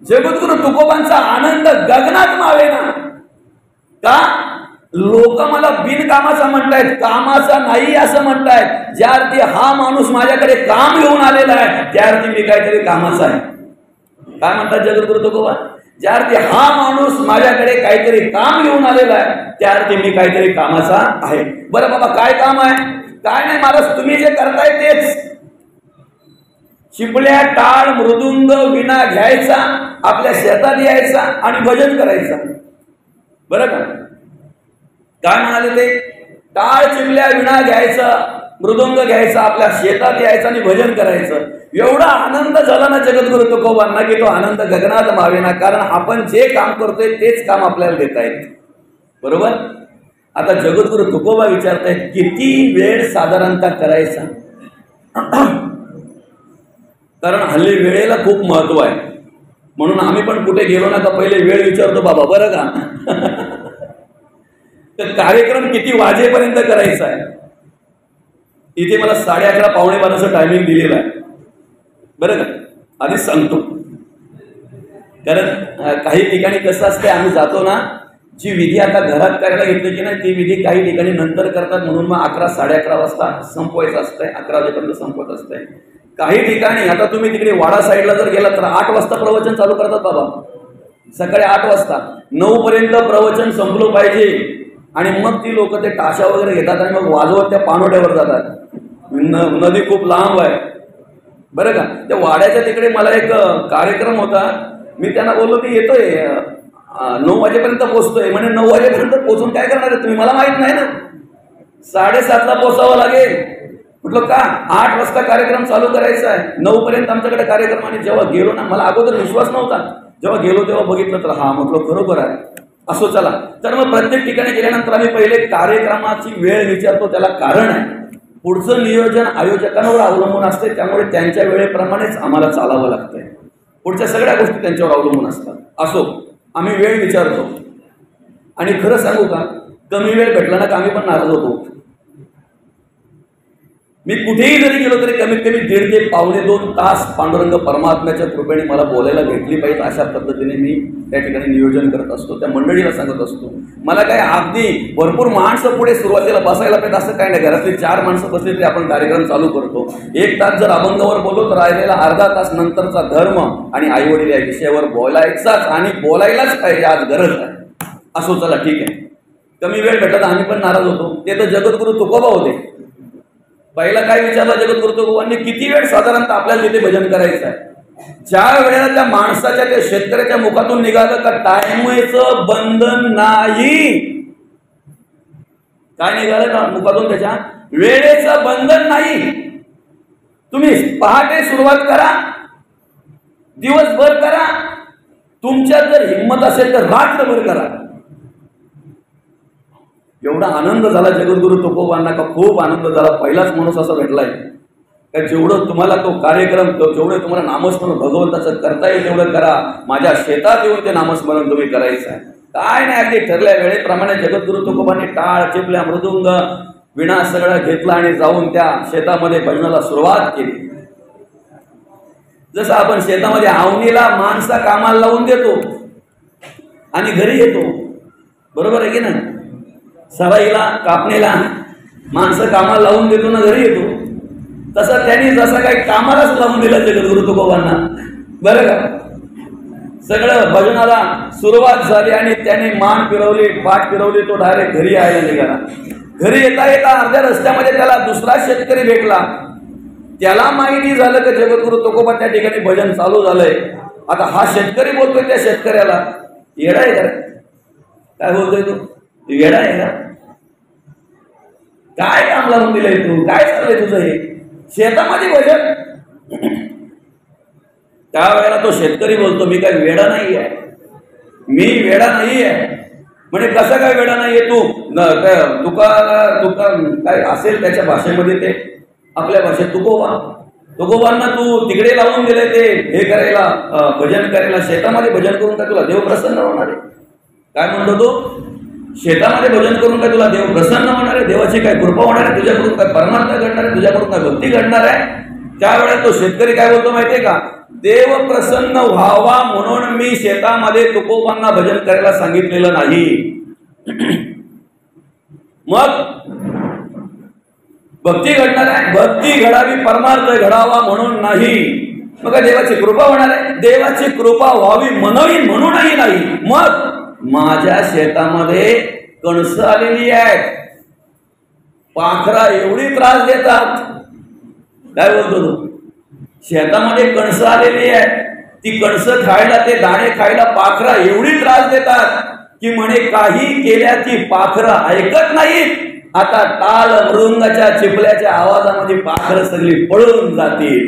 जगद्गुरु तुकोबांचा आनंद गगनात मावेना. का? लोक मला बिनकामाचा म्हणतायत, कामाचा नाही असं म्हणतायत. ज्या अर्थी हा माणूस माझ्याकडे काम घेऊन आलेला आहे त्या अर्थी मी काहीतरी कामाचा आहे. काय म्हणतात जगद्गुरु तुकोबा? ज्या अर्थी हा माणूस माझ्याकडे काहीतरी काम घेऊन आलेला आहे त्या अर्थी मी काहीतरी कामाचा आहे. बरं बाबा, काय काम आहे? काय नाही महाराज, तुम्ही जे करताय तेच. चिपळ्या, टाळ, मृदुंग, विणा घ्यायचा, आपल्या शेतात यायचा आणि भजन करायचं. बरं का? काय म्हणाले ते? टाळ, चिमल्या, विणा घ्यायचं, मृदुंग घ्यायचा, आपल्या शेतात यायचं आणि भजन करायचं. एवढा आनंद झाला ना जगद्गुरु तुकोबांना की तो आनंद गगनात मावेना. कारण आपण जे काम करतोय तेच काम आपल्याला देता येत. बरोबर? आता जगद्गुरु तुकोबा विचारतायत किती वेळ साधारणतः करायचा. कारण हल्ली वेळेला खूप महत्व आहे. म्हणून आम्ही पण कुठे गेलो ना का पहिले वेळ विचारतो बाबा, बरं का? तर कार्यक्रम किती वाजेपर्यंत करायचा आहे. इथे मला 11:30 पावणे 12चं टायमिंग दिलेलं आहे. बरं का? आधीच सांगतो. कारण काही ठिकाणी कसं असते, आम्ही जातो ना, जी विधी आता घरात करायला घेतली की नाही ती विधी काही ठिकाणी नंतर करतात. म्हणून मग 11, 11:30 वाजता संपवायचं असतंय, 11 वाजेपर्यंत संपवत असतंय. काही ठिकाणी आता तुम्ही तिकडे वाडा साईडला जर गेला तर 8 वाजता प्रवचन चालू करतात बाबा. सकाळी 8 वाजता 9 पर्यंत प्रवचन संपलं पाहिजे. आणि मग ती लोक ते टाशा वगैरे घेतात आणि मग वाजवत त्या पाणोट्यावर जातात. नदी खूप लांब आहे. बरं का? त्या वाड्याच्या तिकडे मला एक कार्यक्रम होता. मी त्यांना बोललो की येतोय 9 वाजेपर्यंत पोहोचतोय. म्हणजे 9 वाजेपर्यंत पोहोचून काय करणार आहे तुम्ही? मला माहित नाही ना. 7:30ला पोहोचावं लागेल. म्हटलं का? 8 वाजता कार्यक्रम चालू करायचा आहे, 9 पर्यंत आमच्याकडे कार्यक्रम. आणि जेव्हा गेलो ना, मला अगोदर विश्वास नव्हता. जेव्हा गेलो तेव्हा बघितलं तर हा, म्हटलं खरोखर आहे. असो, चला. तर मग प्रत्येक ठिकाणी गेल्यानंतर आम्ही पहिले कार्यक्रमाची वेळ विचारतो. त्याला कारण आहे, पुढचं नियोजन आयोजकांवर अवलंबून असते. त्यामुळे त्यांच्या वेळेप्रमाणेच आम्हाला चालावं लागतंय. पुढच्या सगळ्या गोष्टी त्यांच्यावर अवलंबून असतात. असो, आम्ही वेळ विचारतो. आणि खरं सांगू का, कमी वेळ भेटला ना का आम्ही पण नाराज होतो. मी कुठेही जरी गेलो तरी कमीत कमी 1.5 ते पावणे 2 तास पांडुरंग परमात्म्याच्या कृपेने मला बोलायला भेटली पाहिजे अशा पद्धतीने मी त्या ठिकाणी नियोजन करत असतो. त्या मंडळीला सांगत असतो. मला काय अगदी भरपूर माणसं पुढे सुरुवातीला बसायला पाहिजे असं काय नाही. घरातली 4 माणसं बसली तरी आपण कार्यक्रम चालू करतो. 1 तास जर अभंगावर बोललो तर राहिलेला अर्धा तास नंतरचा धर्म आणि आईवडील या विषयावर बोलायचाच आणि बोलायलाच पाहिजे. आज गरज आहे. असो, चला ठीक आहे. कमी वेळ भेटत आम्ही पण नाराज होतो. ते तर जगद्गुरु तुकोबा होते. पहिला काय विचारला जगद्गुरु तुकोबांनी? किती वेळ साधारणतः आपल्याला तिथे भजन करायचं आहे. ज्या वेळेला त्या माणसाच्या, त्या शेतकऱ्याच्या मुखातून निघालं का टाइमचं बंधन नाही. काय निघालं का मुखातून? त्याच्या वेळेचं बंधन नाही. तुम्ही पहाटे सुरुवात करा, दिवसभर करा, तुमच्यात जर हिंमत असेल तर रात्रभर करा. एवढा आनंद झाला जगद्गुरु तुकोबांना का खूप आनंद झाला. पहिलाच माणूस असा भेटलाय का जेवढं तुम्हाला तो कार्यक्रम, जेवढं तुम्हाला नामस्मरण भगवंताचं करता येईल तेवढं करा. माझ्या शेतात येऊन ते नामस्मरण तुम्ही करायचं आहे. काय नाही, अगदी ठरल्या वेळेप्रमाणे जगद्गुरु तुकोबांनी टाळ, चिपल्या, मृदुंग, विणा सगळं घेतलं आणि जाऊन त्या शेतामध्ये भजनाला सुरुवात केली. जसं आपण शेतामध्ये आवणीला माणसा कामाला लावून देतो आणि घरी येतो. बरोबर आहे की नाही? सराईला, कापणीला माणसं कामाला लावून देतो ना, घरी येतो. तसं त्यांनी जसं काही कामालाच लावून दिलं जगद्गुरु तुकोबांना. बरं का? सगळं भजनाला सुरुवात झाली आणि त्याने मान फिरवली, पाठ फिरवली, तो डायरेक्ट घरी यायला निघाला. घरी येता येता अर्ध्या रस्त्यामध्ये त्याला दुसरा शेतकरी भेटला. त्याला माहिती झालं की जगद्गुरु तुकोबा त्या ठिकाणी भजन चालू झालंय. आता हा शेतकरी बोलतोय त्या शेतकऱ्याला, येडा आहे का? काय बोलतोय तू? येडा आहे का? काय काम लावून दिलंय तू? काय चाललंय तुझं हे शेतामध्ये भजन? त्यावेळेला तो शेतकरी बोलतो, मी काय वेडा नाही आहे, मी वेडा नाही आहे. म्हणजे कसं काय वेडा नाहीये तू? तुका काय असेल त्याच्या भाषेमध्ये ते आपल्या भाषेत तुकोबांना तू तिकडे लावून दिले ते हे करायला, भजन करायला. शेतामध्ये भजन करून काय तुला देव प्रसन्न होणार आहे? काय म्हणतो तो? शेतामध्ये भजन करून काय तुला देव प्रसन्न होणार आहे? देवाची काय कृपा होणार आहे? तुझ्याकडून काय परमार्थ घडणार आहे? तुझ्याकडून काय भक्ती घडणार आहे? त्यावेळेस तो शेतकरी काय बोलतो माहितीये का? देव प्रसन्न व्हावा म्हणून मी शेतामध्ये तुकोबांना भजन करायला सांगितलेलं नाही. मग भक्ती घडणार आहे, भक्ती घडावी परमार्थ घडावा म्हणून नाही. मग देवाची कृपा होणार आहे, देवाची कृपा व्हावी म्हणूनही नाही. मग माझ्या शेतामध्ये कणसं आलेली आहेत, पाखरा एवढी त्रास देतात. काय बोलतो तू? शेतामध्ये कणसं आलेली आहेत, ती कणसं खायला, ते दाणे खायला पाखरा एवढी त्रास देतात की म्हणे काही केल्या ती पाखरं ऐकत नाहीत. आता टाळ मृदंगाच्या चिपल्याच्या आवाजामध्ये पाखरं सगळी पळून जातील.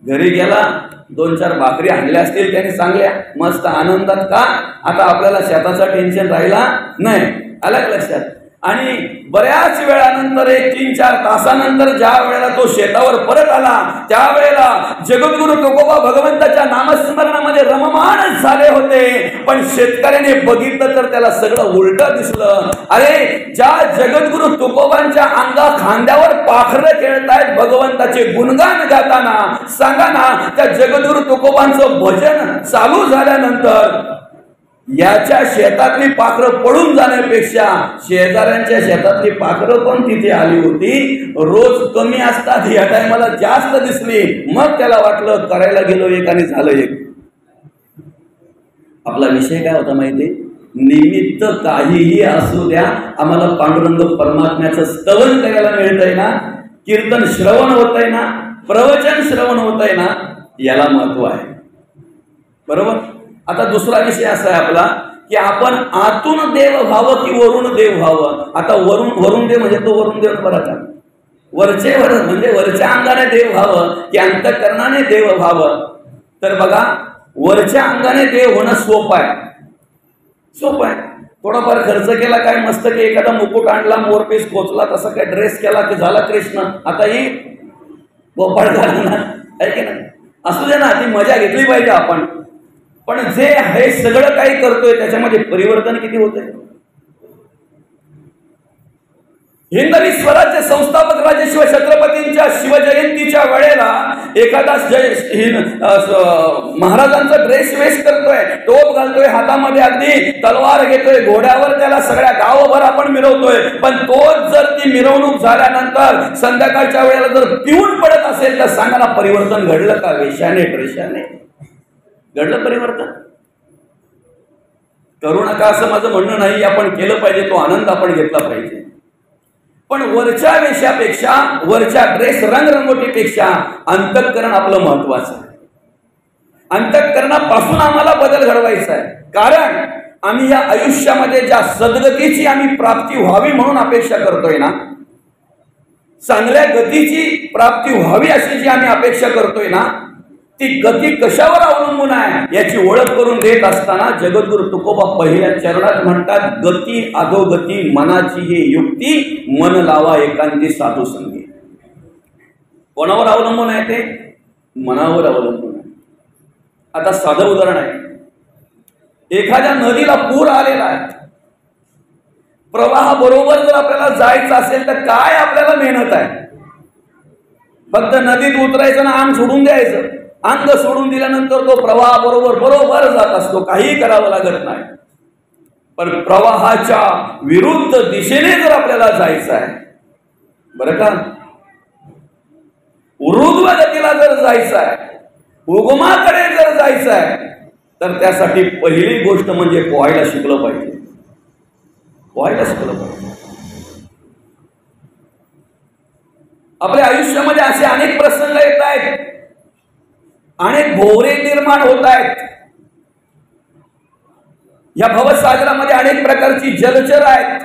घरी गेला, 2-4 भाकरी आणल्या असतील त्याने चांगल्या मस्त आनंदात. का? आता आपल्याला शेताचं टेन्शन राहिला नाही. आलं लक्षात? आणि बऱ्याच वेळानंतर 1-3-4 तासानंतर ज्या वेळेला तो शेतावर परत आला, त्यावेळेला जगद्गुरु तुकोबा भगवंताच्या नामस्मरणामध्ये रममान झाले होते. पण शेतकऱ्याने बघितलं तर त्याला सगळं उलट दिसलं. अरे, ज्या जगद्गुरु तुकोबांच्या खांद्यावर पाखरं खेळतायत भगवंताचे गुणगान गाताना, सांगा ना, त्या जगद्गुरु तुकोबांचं भजन चालू झाल्यानंतर याच्या शेतातली पाखरं पळून जाण्यापेक्षा शेजाऱ्यांच्या शेतातली पाखरं पण तिथे आली होती. रोज कमी असतात, या टायमाला जास्त दिसली. मग त्याला वाटलं करायला गेलो एक आणि झालं एक. आपला विषय काय होता माहिती? निमित्त काहीही असू द्या, आम्हाला पांडुरंग परमात्म्याचं स्तवन करायला मिळतंय ना, कीर्तन श्रवण होतंय ना, प्रवचन श्रवण होतंय ना, याला महत्व आहे. बरोबर? आता दुसरा विषय असा आहे आपला की आपण आतून देव व्हावं की वरून देव व्हावं. आता वरून देव म्हणजे तो वरून देव बराच वरचेवर म्हणजे वरच्या अंगाने देव व्हावं की अंतःकरणाने देव व्हावं. तर बघा, वरच्या अंगाने देव होणं सोपं आहे. सोपं आहे. थोडाफार खर्च केला, काय मस्त की एखादा मुकुट आणला, मोरपीस खोचला, तसा काय ड्रेस केला की झाला कृष्ण. आता ही गोपाळ झाला ना, आहे की नाही? असू दे ना, ती मजा घेतली पाहिजे आपण. पण जे हे सगळं काही करतोय त्याच्यामध्ये परिवर्तन किती होतंय? हिंदवी स्वराज्य संस्थापक राजे शिवछत्रपतींच्या शिवजयंतीच्या वेळेला एखादा महाराजांचा ड्रेस वेश करतोय, टोप घालतोय, हातामध्ये अगदी तलवार घेतोय, घोड्यावर त्याला सगळ्या गावभर आपण मिरवतोय. पण तोच जर ती मिरवणूक झाल्यानंतर संध्याकाळच्या वेळेला जर पिऊन पडत असेल तर सांगा ना, परिवर्तन घडलं का? वेशाने ड्रेशाने घडलं परिवर्तन? करू नका असं माझं म्हणणं नाही. आपण केलं पाहिजे, तो आनंद आपण घेतला पाहिजे. पण वरच्या वेशापेक्षा, वरच्या ड्रेस रंगरंगोटीपेक्षा अंतःकरण आपलं महत्वाचं आहे. अंतःकरणापासून आम्हाला बदल घडवायचा आहे. कारण आम्ही या आयुष्यामध्ये ज्या सद्गतीची आम्ही प्राप्ती व्हावी म्हणून अपेक्षा करतोय ना, चांगल्या गतीची प्राप्ती व्हावी अशी जी आम्ही अपेक्षा करतोय ना, ती गती कशावर अवलंबून आहे याची ओळख करून देत असताना जगद्गुरु तुकोबा पहिल्या चरणात म्हणतात, गती अधोगती मनाची हे युक्ती, मन लावा एकांती साधू संगी. कोणावर अवलंबून आहे ते? मनावर अवलंबून आहे. आता साधं उदाहरण आहे. एखाद्या नदीला पूर आलेला आहे, प्रवाह बरोबर जर आपल्याला जायचं असेल तर काय आपल्याला मेहनत आहे? फक्त नदीत उतरायचं ना अंग सोडून द्यायचं. अंग सोडून दिल्यानंतर तो प्रवाह बरोबर जात असतो, काही करावं लागत नाही. पण प्रवाहाच्या विरुद्ध दिशेने जर आपल्याला जायचं आहे, बरं का, ऊर्ध्व गतीला जर जायचं आहे, उगमाकडे जर जायचं आहे, तर त्यासाठी पहिली गोष्ट म्हणजे पोहायला शिकलं पाहिजे. पोहायला शिकलं पाहिजे. आपल्या आयुष्यामध्ये असे अनेक प्रसंग येत आहेत, अनेक भोवरे निर्माण होत आहेत. या भवसागरामध्ये अनेक प्रकारची जलचर आहेत.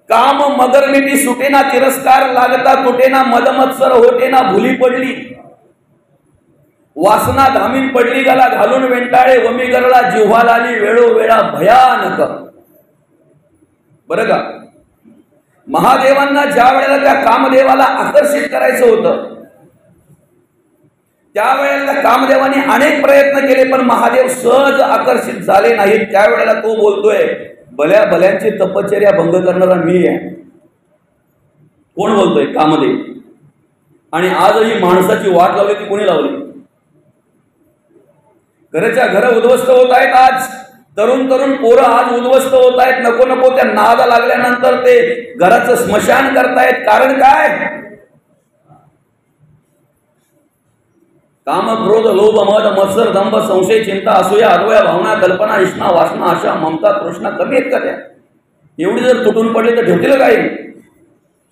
काम मगर मिठी सुटेना, तिरस्कार लागता तुटेना, मदमत्सर होतेना, भुली पडली वासना, धामीन पडली गला घालून वेंटाळे, वमी गरळा जिव्हा लाली, वेळोवेळा भयानक. बरं का, महादेवांना ज्या वेळेला त्या कामदेवाला आकर्षित करायचं होतं, त्यावेळेला कामदेवाने अनेक प्रयत्न केले, पण महादेव सहज आकर्षित झाले नाहीत. त्यावेळेला तो बोलतोय, भल्या भल्यांची तपश्चर्या भंग करणारा मी आहे. कोण बोलतोय? कामदेव. आणि आजही माणसाची वाट लावली ती कोणी लावली? घराच्या घर उद्ध्वस्त होत आहेत. आज तरुण तरुण पोरं आज उद्ध्वस्त होत आहेत. नको नको त्या नादा लागल्यानंतर ते घराचं स्मशान करतायत. कारण काय? काम, क्रोध, लोभ, मद, मत्सर, दंभ, संशय, चिंता, असूया, अद्वया, भावना, कल्पना, इष्णा, वासना, आशा, ममता, तृष्णा कमी आहेत का त्या? एवढी जर तुटून पडली तर ठेवतील काही?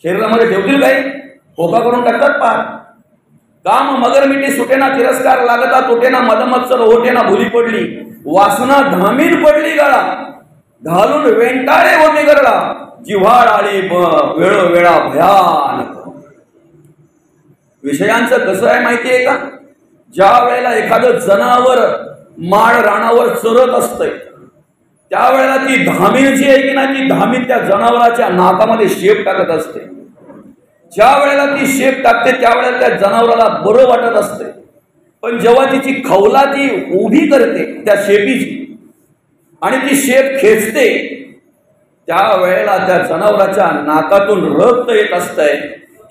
शरीरामध्ये ठेवतील काही? खोका करून टाकतात पार. काम, मगर मिठी सुटेना, तिरस्कार लागता तुटेना, मद मत्सर होटेना, भुली पडली, वासना धामीन पडली गळा, घालून वेंटाळे व निगरला, जिव्हाळ आली वेळोवेळा भयानक. विषयांचं कसं आहे माहितीये का? ज्या वेळेला एखादं जनावर माळ रानावर चरत असतंय त्यावेळेला ती धामीन जी आहे की नाही, ती धामीन त्या जनावराच्या नाकामध्ये शेप टाकत असते. ज्या वेळेला ती शेप टाकते त्यावेळेला त्या जनावराला बरं वाटत असते. पण जेव्हा तिची खवला ती उभी करते त्या शेपीची आणि ती शेप खेचते त्यावेळेला त्या जनावराच्या नाकातून रक्त येत असतंय.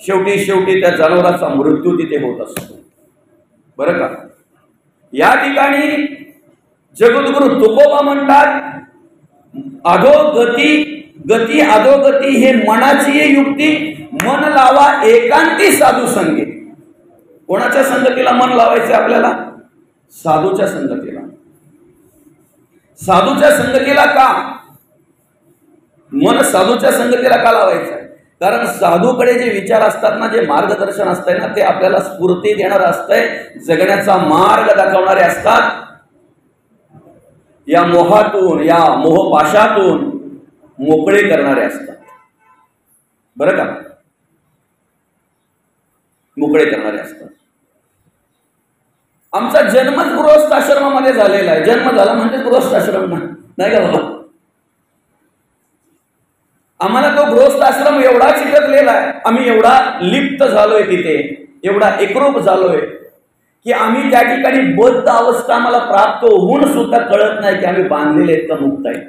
शेवटी त्या जनावराचा मृत्यू तिथे होत असतो. बरं का? या ठिकाणी जगद्गुरु तुकोबा म्हणतात, गती अधोगती हे मनाची युक्ती, मन लावा एकांती साधू संगे. कोणाच्या संगतीला मन लावायचं आपल्याला? साधूच्या संगतीला. साधूच्या संगतीला का? मन साधूच्या संगतीला का लावायचं? कारण साधूकडे जे विचार असतात ना, जे मार्गदर्शन असतंय ना, ते आपल्याला स्फूर्ती देणार असतंय, जगण्याचा मार्ग दाखवणारे असतात. या मोहातून, या मोहपाशातून मोकळे करणारे असतात. बरं का? मोकळे करणारे असतात. आमचा जन्मच गृहस्थाश्रमामध्ये झालेला आहे. जन्म झाला म्हणजे गृहस्थाश्रम नाही का बाबा? आम्हाला तो गृहस्थाश्रम एवढा चिकटलेला आहे, आम्ही एवढा लिप्त झालोय तिथे, एवढा एकरूप झालोय की आम्ही त्या ठिकाणी बद्ध अवस्था आम्हाला प्राप्त होऊन सुद्धा कळत नाही की आम्ही बांधलेले आहेत का मुक्त आहेत.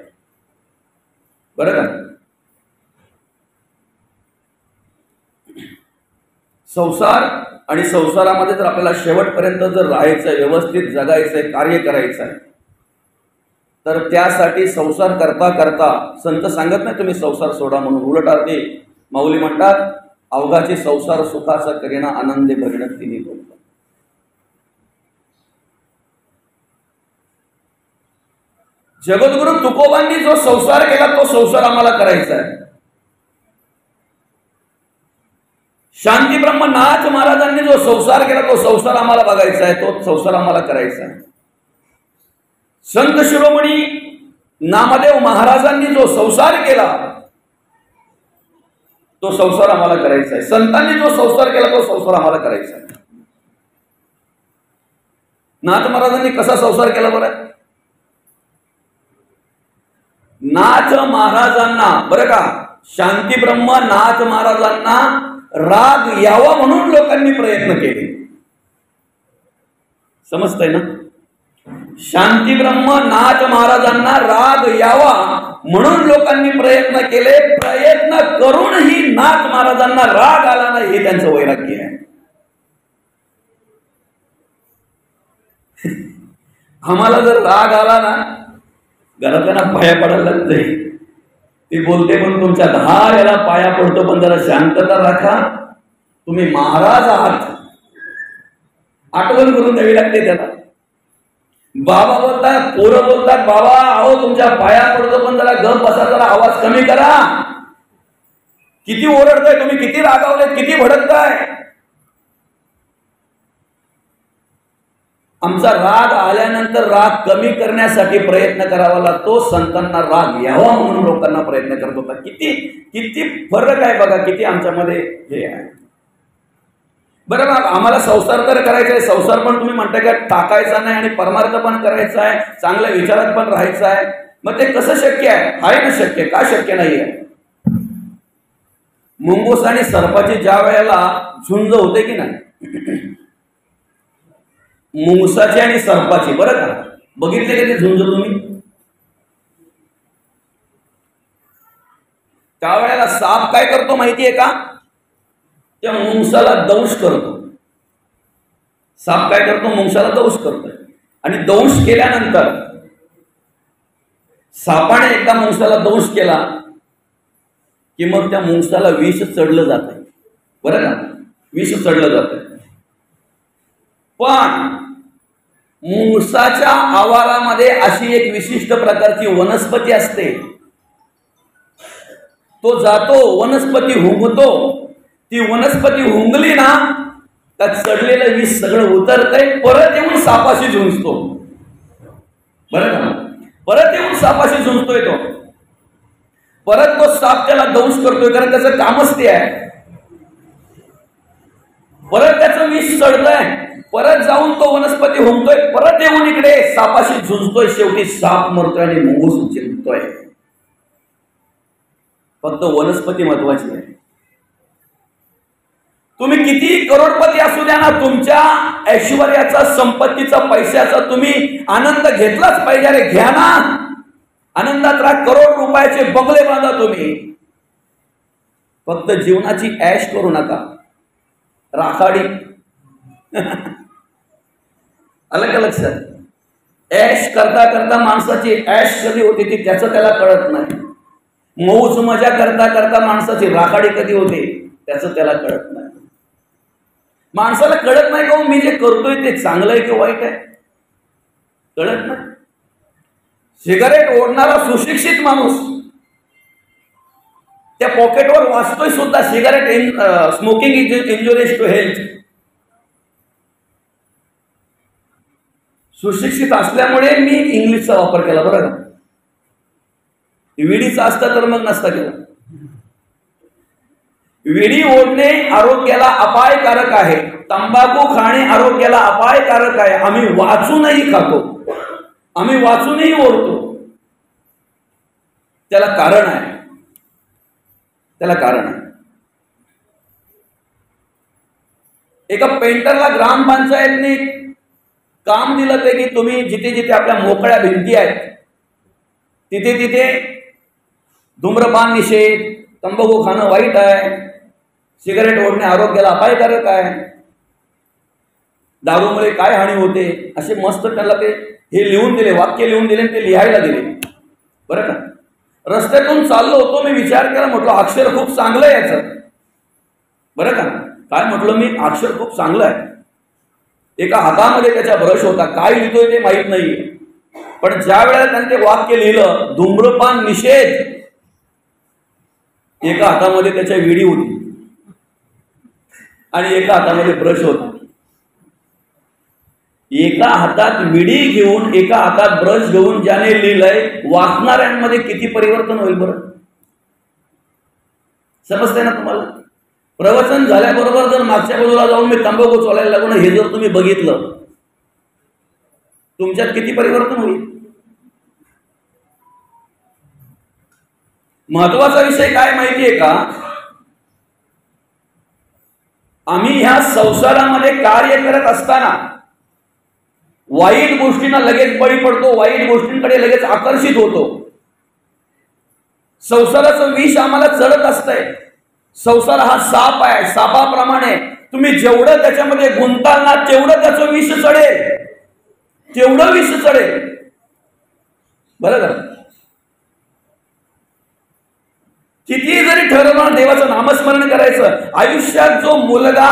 बरं का? संसार आणि संसारामध्ये जर आपल्याला शेवटपर्यंत जर राहायचंय, व्यवस्थित जगायचंय, कार्य करायचं आहे, तर त्यासाठी संसार करता करता संत सांगत नाही तुम्ही संसार सोडा म्हणून. उलट अर्थे माऊली म्हणतात, अवघाची संसार सुखाचा करेना आनंदे भरणत तिने बोलतात. जगद्गुरु तुकोबांनी जो संसार केला तो संसार आम्हाला करायचा आहे. शांती ब्रह्मनाथ महाराजांनी जो संसार केला तो संसार आम्हाला बघायचा आहे, तो संसार आम्हाला करायचा आहे. संत शिरोमणी नामदेव महाराजांनी जो संसार केला तो संसार आम्हाला करायचा आहे. संतांनी जो संसार केला तो संसार आम्हाला करायचा आहे. नाथ महाराजांनी कसा संसार केला बरं? नाथ महाराजांना, बरं का, शांती ब्रह्म नाथ महाराजांना राग यावा म्हणून लोकांनी प्रयत्न केले. समजतंय ना? शांती ब्रह्म नाथ महाराजांना राग यावा म्हणून लोकांनी प्रयत्न केले. प्रयत्न करूनही नाथ महाराजांना राग आला नाही, हे त्यांचं वैराग्य आहे. आम्हाला जर राग आला ना, घरातल्यांना पाया पडायला लागतंय. ती बोलते पण तुमच्या 10 याला पाया पडतो, पण जरा शांतता राखा, तुम्ही महाराज आहात, आठवण करून द्यावी लागते त्याला. बाबा बोलतात, पोरं बोलतात, बाबा अहो तुमच्या पाया पडतो पण जरा गप बसा, जरा आवाज कमी करा. किती ओरडताय तुम्ही, किती रागावलेत, किती भडकताय. आमचा राग आल्यानंतर राग कमी करण्यासाठी प्रयत्न करावा लागतो. संतांना राग यावा म्हणून लोकांना प्रयत्न करत होता. किती किती फरक आहे बघा, किती आमच्यामध्ये हे आहे. बरं मग आम्हाला संसार तर करायचा आहे, संसार पण तुम्ही म्हणताय का टाकायचा नाही आणि परमार्थ पण करायचा आहे, चांगल्या विचारात पण राहायचं आहे. मग ते कसं शक्य आहे? आहे ना शक्य, का शक्य नाही आहे? मुंगूस आणि सर्पाची ज्या वेळेला झुंज होते की नाही, मुंगसाची आणि सर्पाची, बरं का, बघितले का ते झुंज तुम्ही? त्यावेळेला साप काय करतो माहितीये का? त्या मुंगसाला दंश करतो. साप काय करतो? मुंगसाला दंश करतोय. आणि दंश केल्यानंतर सापाने एकदा मुंगसाला दंश केला की मग त्या मुंगसाला विष चढलं जात. बरं ना, विष चढलं जात. पण मुंगसाच्या आवारामध्ये अशी एक विशिष्ट प्रकारची वनस्पती असते. तो जातो, वनस्पती हुंगतो. ती वनस्पती हुंगली ना, त्यात चढलेलं विष सगळं उतरतंय. परत येऊन सापाशी झुंजतो. बरं का, परत येऊन सापाशी झुंजतोय तो. परत तो साप त्याला दंश करतोय, कारण त्याचं कामच ते आहे. परत त्याचं विष चढलंय, परत जाऊन तो वनस्पती हुंगतोय, परत येऊन इकडे सापाशी झुंजतोय. शेवटी साप मरतोय आणि मुंगूस जिंकतोय. फक्त वनस्पती महत्वाची आहे. तुम्ही किती करोडपती असू द्या ना, तुमच्या ऐश्वर्याचा, संपत्तीचा, पैशाचा तुम्ही आनंद घेतलाच पाहिजे. अरे घ्या ना, आनंदात राहा. करोड रुपयाचे बंगले बांधा तुम्ही. फक्त जीवनाची ऐश करू नका. राखाडी अलग अलग सर. ऐश करता करता माणसाची ऐश कधी होते ती त्याचं त्याला कळत नाही. मौज मजा करता करता माणसाची राखाडी कधी होते त्याचं त्याला कळत नाही. माणसाला कळत नाही का मी जे करतोय ते चांगलं आहे की वाईट आहे, कळत नाही. सिगारेट ओढणारा सुशिक्षित माणूस त्या पॉकेटवर वाचतोय सुद्धा, cigarette smoking is injurious to health. सुशिक्षित असल्यामुळे मी इंग्लिशचा वापर केला. बरं का, विडीचा असता तर मग नसता केला. विडी ओढणे आरोग्याला अपायकारक आहे. तंबाखू खाणे आरोग्याला अपायकारक आहे. आम्ही वाचूनही खातो, आम्ही वाचूनही ओढतो. त्याला कारण आहे, त्याला कारण आहे. एका पेंटरला ग्रामपंचायतने काम दिलं ते की तुम्ही जिथे जिथे आपल्या मोकळ्या भिंती आहेत तिथे तिथे धूम्रपान निषेध, तंबाखू खाणं वाईट आहे, सिगारेट ओढणे आरोग्याला अपायकारक आहे, दारूमुळे काय हानी होते, असे मस्त त्याला ते हे लिहून दिले, वाक्य लिहून दिले, ते लिहायला दिले. बरं का, रस्त्यातून चाललो होतो, मी विचार केला, म्हटलं अक्षर खूप चांगलं आहे याचं. बरं का, काय म्हटलं मी, अक्षर खूप चांगलं आहे. एका हातामध्ये त्याचा ब्रश होता, काय लिहितोय ते माहित नाहीये. पण ज्या वेळेला त्याने ते वाक्य लिहिलं, धूम्रपान निषेध, एका हातामध्ये त्याच्या विडी होती आणि एका हातामध्ये ब्रश होता. एका हातात विडी घेऊन एका हातात ब्रश घेऊन ज्याने लिहिलंय, वाचणाऱ्यांमध्ये किती परिवर्तन होईल बरं. समजतंय ना तुम्हाला? प्रवचन झाल्याबरोबर जर मागच्या बाजूला जाऊन मी तंबाखू चोलायला लागलो, हे जर तुम्ही बघितलं, तुमच्यात किती परिवर्तन होईल. महत्वाचा विषय काय माहितीये का, आम्ही ह्या संसारामध्ये कार्य करत असताना वाईट गोष्टींना लगेच बळी पडतो, वाईट गोष्टींकडे लगेच आकर्षित होतो. संसाराचं विष आम्हाला चढत असतंय. संसार हा साप आहे, सापाप्रमाणे तुम्ही जेवढं त्याच्यामध्ये गुंताल ना तेवढं त्याचं विष चढेल, तेवढं विष चढेल. बरोबर, किती जरी ठरवलं देवाचं नामस्मरण करायचं, आयुष्यात जो मुलगा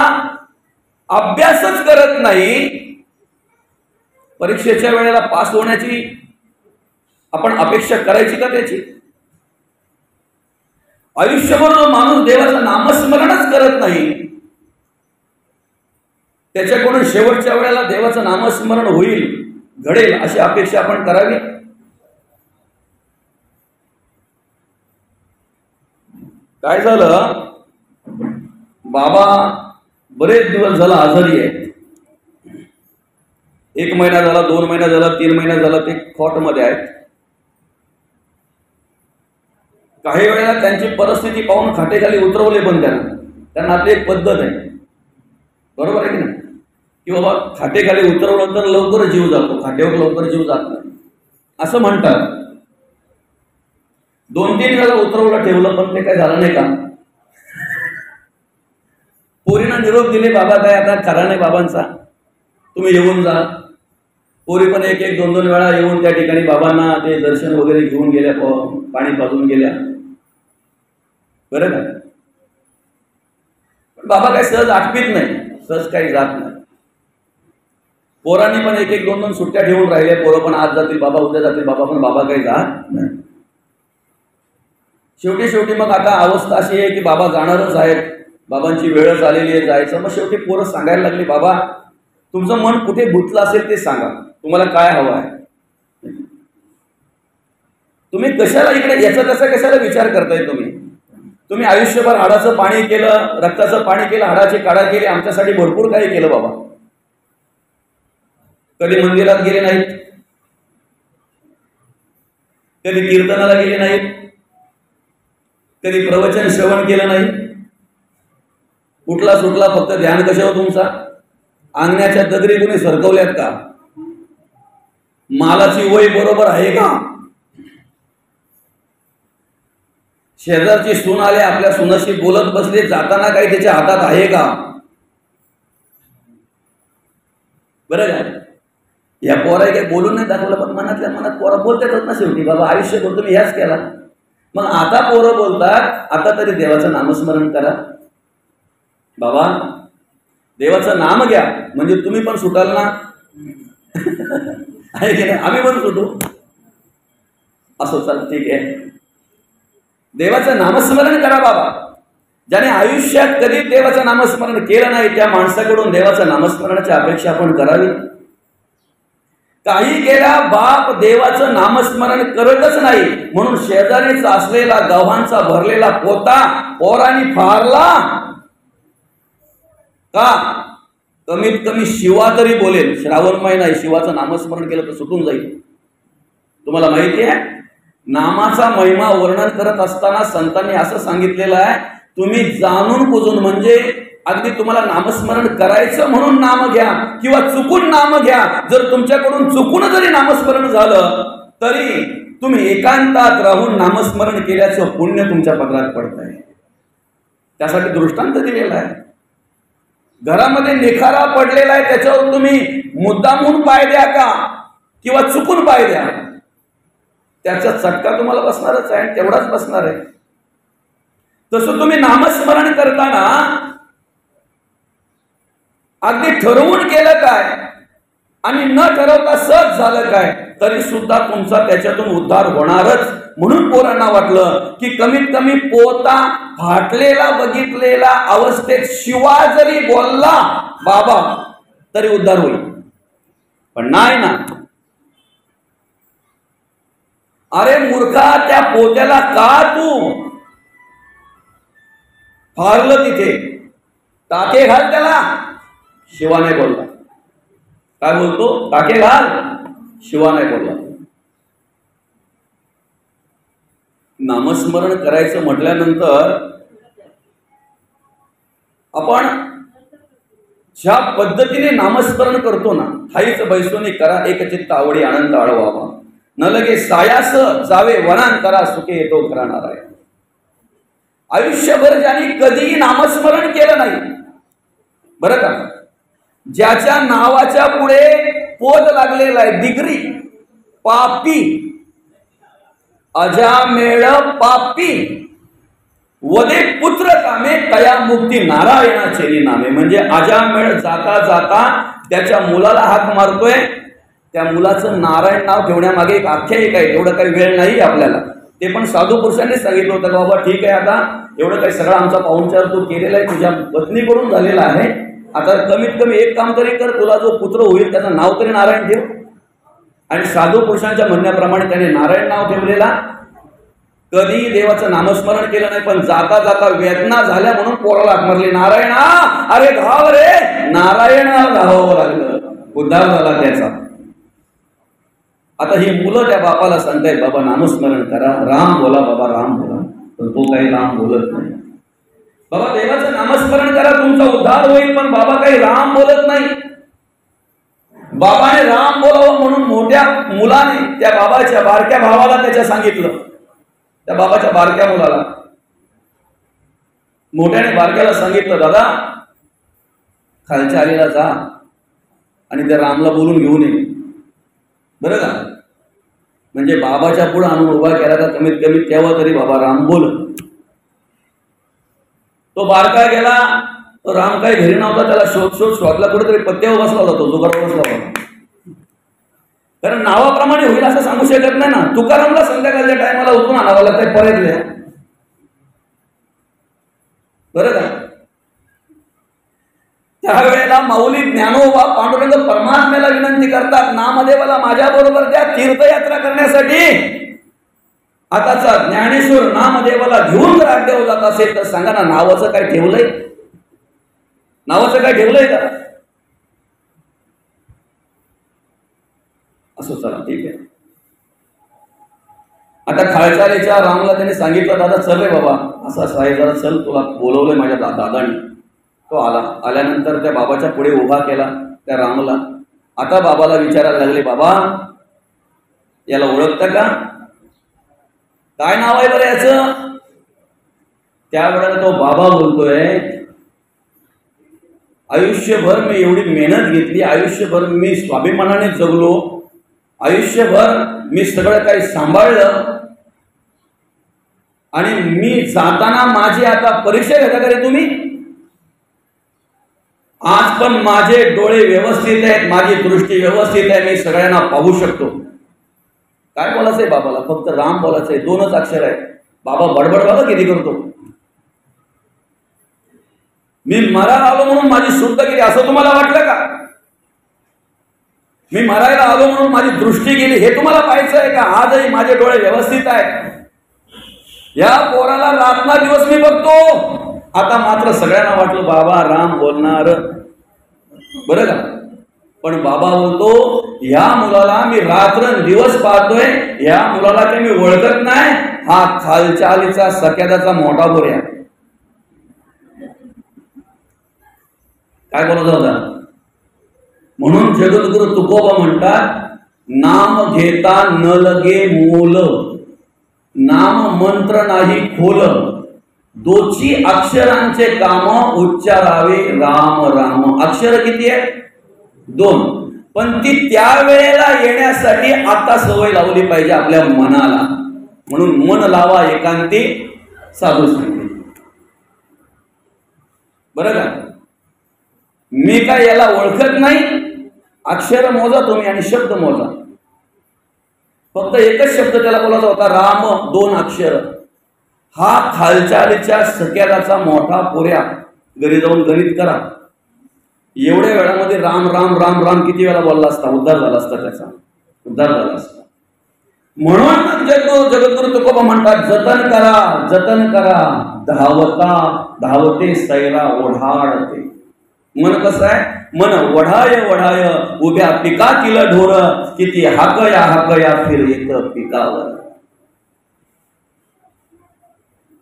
अभ्यासच करत नाही, परीक्षेच्या वेळेला पास होण्याची आपण अपेक्षा करायची का त्याची? आयुष्यभर जो माणूस देवाचं नामस्मरणच करत नाही, त्याच्याकडून शेवटच्या वेळेला देवाचं नामस्मरण होईल, घडेल अशी अपेक्षा आपण करावी. काय झालं, बाबा बरेच दिवस झाला आजारी आहेत. 1 महिना झाला, 2 महिना झाला, 3 महिना झाला ते खोटमध्ये आहेत. काही वेळेला त्यांची परिस्थिती पाहून खाटेखाली उतरवले, पण त्यांना आपली एक पद्धत आहे, बरोबर आहे की नाही, की बाबा खाटेखाली उतरवलं तर लवकर जीव जातो, खाटेवर लवकर जीव जात नाही असं म्हणतात. 2-3 वेळा उतरवलं ठेवलं, पण ते काय झालं नाही का. पोरींना निरोप दिले, बाबा काय आता खरा नाही बाबांचा, तुम्ही येऊन जा. पोरी पण एक एक दोन दोन वेळा येऊन त्या ठिकाणी बाबांना ते दर्शन वगैरे घेऊन गेल्या, पाणी पाजून गेल्या, बरं का. पण बाबा काही सहज आठवीत नाही, सहज काही जात नाही. पोरांनी पण एक एक दोन दोन सुट्ट्या ठेवून राहिले, पोरं पण आज जातील बाबा, उद्या जातील बाबा, पण बाबा काही जात नाही. शेवटी मग आता अवस्था अशी आहे की बाबा जाणारच आहेत, बाबांची वेळच आलेली आहे जायचं. मग शेवटी पोरं सांगायला लागली, बाबा तुमचं मन कुठे गुंतलं असेल ते सांगा, तुम्हाला काय हवं आहे, तुम्ही कशाला इकडे याचा तसा कशाला विचार करताय. तुम्ही आयुष्यभर हाडाचं पाणी केलं, रक्ताचं पाणी केलं, हाडाची काढा केली, आमच्यासाठी भरपूर काही केलं बाबा. कधी मंदिरात गेले नाहीत, कधी कीर्तनाला गेले नाहीत, कधी प्रवचन श्रवण केलं नाही, उठला सुटला फक्त ध्यान कशावर तुमचा, अंगण्याच्या दगडी कुणी सरकवल्यात का, मालाची वय बरोबर आहे का, शेजारची सून आले आपल्या सुनाशी बोलत बसले, जाताना काही त्याच्या हातात आहे का, बरं का. या पोरा काही बोलून नाही दाखवलं, पण मनातल्या मनात पोरा बोलतातच ना शेवटी, बाबा आयुष्यभर तुम्ही ह्याच केला. मग आता पोरं बोलतात, आता तरी देवाचं नामस्मरण करा बाबा, देवाचं नाम घ्या, म्हणजे तुम्ही पण सुटाल ना, आहे की नाही, आम्ही पण सुटू. असं चाल, ठीक आहे, देवाचं नामस्मरण करा बाबा. ज्याने आयुष्यात कधी देवाचं नामस्मरण केलं नाही त्या माणसाकडून देवाचं नामस्मरणाची अपेक्षा आपण करावी. काही केल्या बाप देवाचं नामस्मरण करतच नाही, म्हणून शेजारीचा असलेला गव्हांचा भरलेला पोता पोरांनी फारला का, कमीत कमी शिवा तरी बोलेल. श्रावण महिना आहे, शिवाचं नामस्मरण केलं तर सुटून जाईल. तुम्हाला माहिती आहे, नामाचा महिमा वर्णन करत असताना संतांनी असं सांगितलेलं आहे, तुम्ही जाणून बुजून, म्हणजे अगदी तुम्हाला नामस्मरण करायचं म्हणून नाम घ्या किंवा चुकून नाम घ्या. जर तुमच्याकडून चुकून जरी नामस्मरण झालं तरी तुम्ही एकांतात राहून नामस्मरण केल्याचं पुण्य तुमच्या पदरात पडत आहे. त्यासाठी दृष्टांत दिलेला आहे. घरामध्ये निखारा पडलेला आहे, त्याच्यावर तुम्ही मुद्दामून पाय द्या का किंवा चुकून पाय द्या, त्याचा चटका तुम्हाला बसणारच आहे, तेवढाच बसणार आहे. तसं तुम्ही नामस्मरण करताना अगदी ठरवून केलं काय आणि न ठरवता सहज झालं काय, तरी सुद्धा तुमचा त्याच्यातून उद्धार होणारच. म्हणून पोरांना वाटलं की कमीत कमी पोता फाटलेला बघितलेला अवस्थेत शिवा जरी बोलला बाबा तरी उद्धार होईल. पण नाही ना, अरे मूर्खा, त्या पोत्याला का तू फारलं, तिथे टाके घाल त्याला. शिवा नाही बोलला, काय बोलतो, टाके घाल, शिवा नाही बोलला. नामस्मरण करायचं म्हटल्यानंतर आपण ज्या पद्धतीने नामस्मरण करतो ना, ठाईच बैसोनी करा एकचित्त आवडी आनंद आळवावा, न लगे सायास जावे वनान करा सुखे येतो खरा नारायण. आयुष्यभर ज्यांनी कधीही नामस्मरण केलं नाही, बरं का, ज्याच्या नावाच्या पुढे पोत लागलेला आहे डिग्री, पापी, अजामेळ पापी, वदे पुत्र कामे तया मुक्ती नारायणाचे नामे. म्हणजे अजामेळ जाता जाता त्याच्या मुलाला हाक मारतोय, त्या मुलाचं नारायण नाव ठेवण्यामागे एक आख्यायिका आहे. एवढं काही वेळ नाही आपल्याला, ते पण साधू पुरुषांनी सांगितलं होतं, बाबा ठीक आहे, आता एवढं काही सगळं आमचा पाहुणचार तू केलेला आहे, तुझ्या पत्नीकडून झालेला आहे, आता कमीत कमी एक काम तरी कर, तुला जो पुत्र होईल त्याचं नाव तरी नारायण ठेव. आणि साधू पुरुषांच्या म्हणण्याप्रमाणे त्याने नारायण नाव ठेवलेला. कधी देवाचं नामस्मरण केलं नाही, पण जाता जाता वेदना झाल्या म्हणून पोराला हाक मारली, नारायणा, अरे घाव रे, नारायण घावावं लागलं, उद्धार झाला त्याचा. आता ही मुलं त्या बापाला सांगतायत, बाबा नामस्मरण करा, राम बोला बाबा, राम बोला, पण तो काही राम बोलत नाही. बाबा देवाचं नामस्मरण करा, तुमचा उद्धार होईल, पण बाबा काही राम बोलत नाही. बाबाने राम बोलावं म्हणून मोठ्या मुलाने त्या बाबाच्या बारक्या भावाला त्याच्या सांगितलं, त्या बाबाच्या बारक्या मुलाला, मोठ्याने बारक्याला सांगितलं, दादा खालच्या आलीला जा आणि त्या रामला बोलून घेऊन ये, बरं का. म्हणजे बाबाच्या पुढे आणून उभा केला का कमीत कमी तेव्हा तरी बाबा राम बोल. तो बारका गेला, तो राम काही घरी नव्हता, त्याला शोधला कुठेतरी पत्त्यावर बसला होता, तो जुगारावर बसला होता. कारण नावाप्रमाणे होईल असं सांगू शकत नाही ना. तुकारामला संध्याकाळच्या टायमाला उठून आणावं लागतंय परतल्या, बरं का. त्यावेळेला माऊली ज्ञानोबा पांडुरंग परमात्म्याला विनंती करतात, नामदेवाला माझ्या बरोबर त्या तीर्थयात्रा करण्यासाठी. आताचा ज्ञानेश्वर नामदेवाला घेऊन जर अड्ड्यावर जात असेल तर सांगा ना, नावाचं काय ठेवलंय? नावाचं काय ठेवलंय का? असं चला ठीक आहे. आता खालचालीच्या रामला त्याने सांगितलं, दादा चल रे बाबा, असं आहे जरा चल, तुला बोलवलंय माझ्या दादानी. तो आला. आल्यानंतर त्या बाबाच्या पुढे उभा केला त्या रामला. आता बाबाला विचारायला लागले, बाबा याला ओळखतं का? काय नाव आहे बरं याचं? त्यावेळेला तो बाबा बोलतोय, आयुष्यभर मी एवढी मेहनत घेतली, आयुष्यभर मी स्वाभिमानाने जगलो, आयुष्यभर मी सगळं काही सांभाळलं, आणि मी जाताना माझी आता परीक्षा घेता का रे तुम्ही? आज पण माझे डोळे व्यवस्थित आहेत, माझी दृष्टी व्यवस्थित आहे, मी सगळ्यांना पाहू शकतो. काय बोलायचंय बाबाला? फक्त राम बोलायचंय, 2च अक्षर आहे. बाबा बडबड बघा किती करतो. मी मरायला आलो म्हणून माझी शुद्ध गेली असं तुम्हाला वाटलं का? मी मरायला आलो म्हणून माझी दृष्टी गेली हे तुम्हाला पाहायचं आहे का? आजही माझे डोळे व्यवस्थित आहेत. या पोराला रातना दिवस मी बघतो. आता मात्र सगळ्यांना वाटलं बाबा राम बोलणार, बरं का. पण बाबा बोलतो, या मुलाला मी रात्रंदिवस पाहतोय, या मुलाला काही मी ओळखत नाही, हा खालच्या आलीचा सख्यादाचा मोठा बोऱ्या. काय बोलत होता? म्हणून जगद्गुरु तुकोबा म्हणतात, नाम घेता न लगे मोल, नाम मंत्र नाही खोल, दोची अक्षरांचे काम उच्चारावे राम राम. अक्षर किती आहे? 2. पण ती त्यावेळेला येण्यासाठी आता सवय लावली पाहिजे आपल्या मनाला. म्हणून मन लावा एकांती साधू सांगते, बरं का. मी काय याला ओळखत नाही. अक्षर मोजा तुम्ही आणि शब्द मोजा. फक्त एकच शब्द त्याला बोलायचा होता, राम, 2 अक्षर. हा खालचालीच्या सख्यादाचा मोठा पोऱ्या. घरी जाऊन गणित करा. एवढ्या वेळामध्ये राम राम राम राम किती वेळा बोलला असता? उद्धार झाला असता, त्याचा उद्धार झाला असता. म्हणून जगद्गुरु तुकोबा म्हणतात, जतन करा जतन करा, धावता धावते सैरा ओढाळते. मन कसं आहे? मन वढाय वढाय उभ्या पिकातील ढोर, किती हाकया फिर येत पिकावर.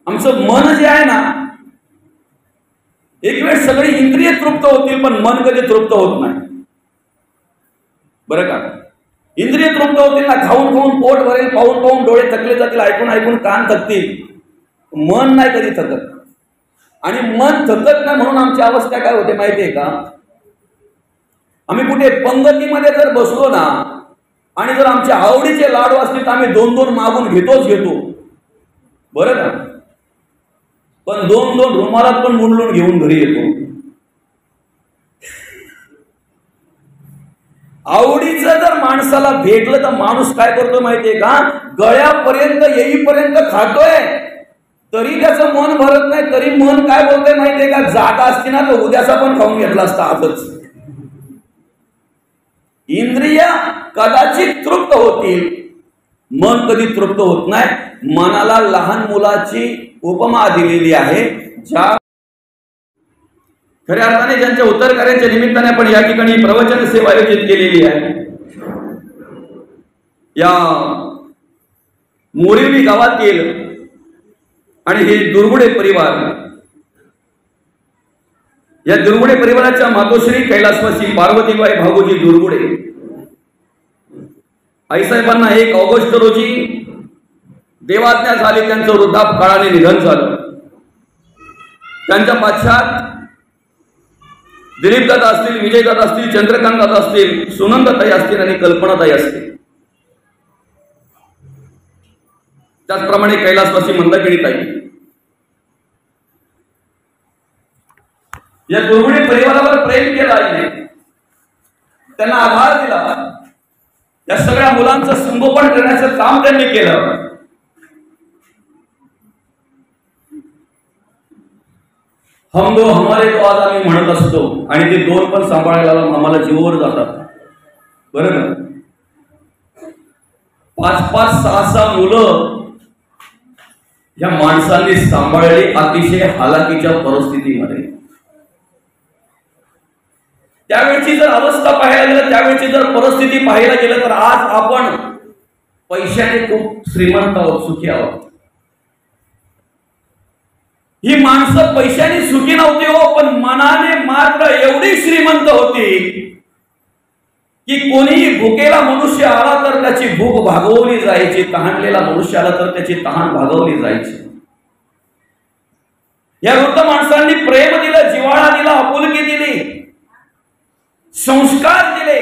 आमचं मन जे आहे ना, एक वेळ सगळी इंद्रिय तृप्त होतील पण मन कधी तृप्त होत नाही, बरं का. इंद्रिय तृप्त होतील ना, खाऊन खाऊन पोट भरेल, पाहून पाहून डोळे थकले जातील, ऐकून ऐकून कान थकतील, मन नाही कधी थकत. आणि मन थकत नाही म्हणून आमची अवस्था काय होते माहितीये का? आम्ही कुठे पंगतीमध्ये जर बसलो ना, आणि जर आमच्या आवडीचे लाडू असतील तर आम्ही 2-2 मागून घेतो, बरं का. पण 2-2 रुमालात पण गुंडलून घेऊन घरी येतो. आवडीचं जर माणसाला भेटलं तर माणूस काय करतो माहितीये का? गळ्यापर्यंत येईपर्यंत खातोय, तरी त्याचं मन भरत नाही. तरी मन काय बोलतंय माहितीये का? जागा असती ना तर उद्याचा पण खाऊन घेतला असता आजच. इंद्रिय कदाचित तृप्त होतील, मन कधी तृप्त होत नाही. मनाला लहान मुलाची उपमा दिलेली आहे. ज्या खऱ्या अर्थाने ज्यांच्या उत्तरकार्याच्या निमित्ताने आपण या ठिकाणी प्रवचन सेवा आयोजित केलेली आहे. या मोरिवली गावातील आणि हे दुर्गुडे परिवार, या दुर्गुडे परिवाराच्या मातोश्री कैलासवासी पार्वतीबाई भागोजी दुर्गुडे आईसाहेबांना 1 ऑगस्ट रोजी देवाज्ञा झाली. त्यांचं वृद्धापकाळाने निधन झालं. त्यांच्या पश्चात दिलीप दादा असतील, विजय दादा असतील, चंद्रकांत दादा असतील, सुनंदाताई असतील आणि कल्पनाताई असतील, त्याचप्रमाणे कैलासवासी मंदाकिनीताई, या दुर्गुणी परिवारावर प्रेम केलं आईने, त्यांना आधार दिला, या सगळ्या मुलांचं संगोपन करण्याचं काम त्यांनी केलं. हम दो हमारे दो आज आम्ही म्हणत असतो आणि ते दोन पण सांभाळायला आम्हाला जीवावर जातात. बरोबर, 5-5, 6-6 मुलं या माणसांनी सांभाळली अतिशय हालाकीच्या परिस्थितीमध्ये. त्यावेळची जर अवस्था पाहायला गेलं, त्यावेळची जर परिस्थिती पाहायला गेलं तर आज आपण पैशाने खूप श्रीमंत आहोत, सुखी आहोत. ही माणसं पैशाने सुखी नव्हती हो, पण मनाने मात्र एवढी श्रीमंत होती की कोणीही भुकेला मनुष्य आला तर त्याची भूक भागवली जायची, तहानलेला मनुष्य आला तर त्याची तहान भागवली जायची. या वृद्ध माणसांनी प्रेम दिलं, जिव्हाळा दिला, आपुलकी दिली, संस्कार दिले,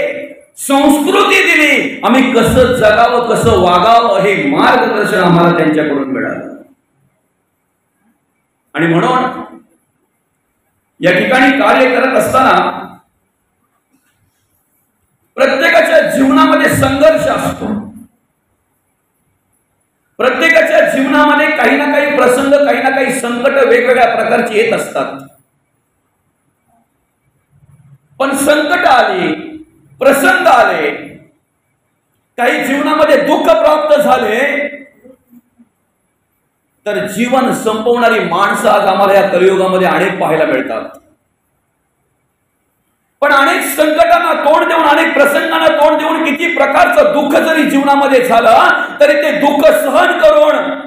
संस्कृती दिली. आम्ही कसं जगावं, कसं वागावं हे मार्गदर्शन आम्हाला त्यांच्याकडून मिळालं. आणि म्हणून या ठिकाणी कार्य करत असताना प्रत्येकाच्या जीवनामध्ये संघर्ष असतो. प्रत्येकाच्या जीवनामध्ये काही ना काही प्रसंग, काही ना काही संकट वेगवेगळ्या प्रकारची येत असतात. पण संकट आली, प्रसंग आले, काही जीवनामध्ये दुःख प्राप्त झाले तर जीवन संपवणारी माणसं आज आम्हाला या कलियुगामध्ये अनेक पाहायला मिळतात. पण अनेक संकटांना तोंड देऊन, अनेक प्रसंगांना तोंड देऊन, किती प्रकारचं दुःख जरी जीवनामध्ये झालं तरी ते दुःख सहन करून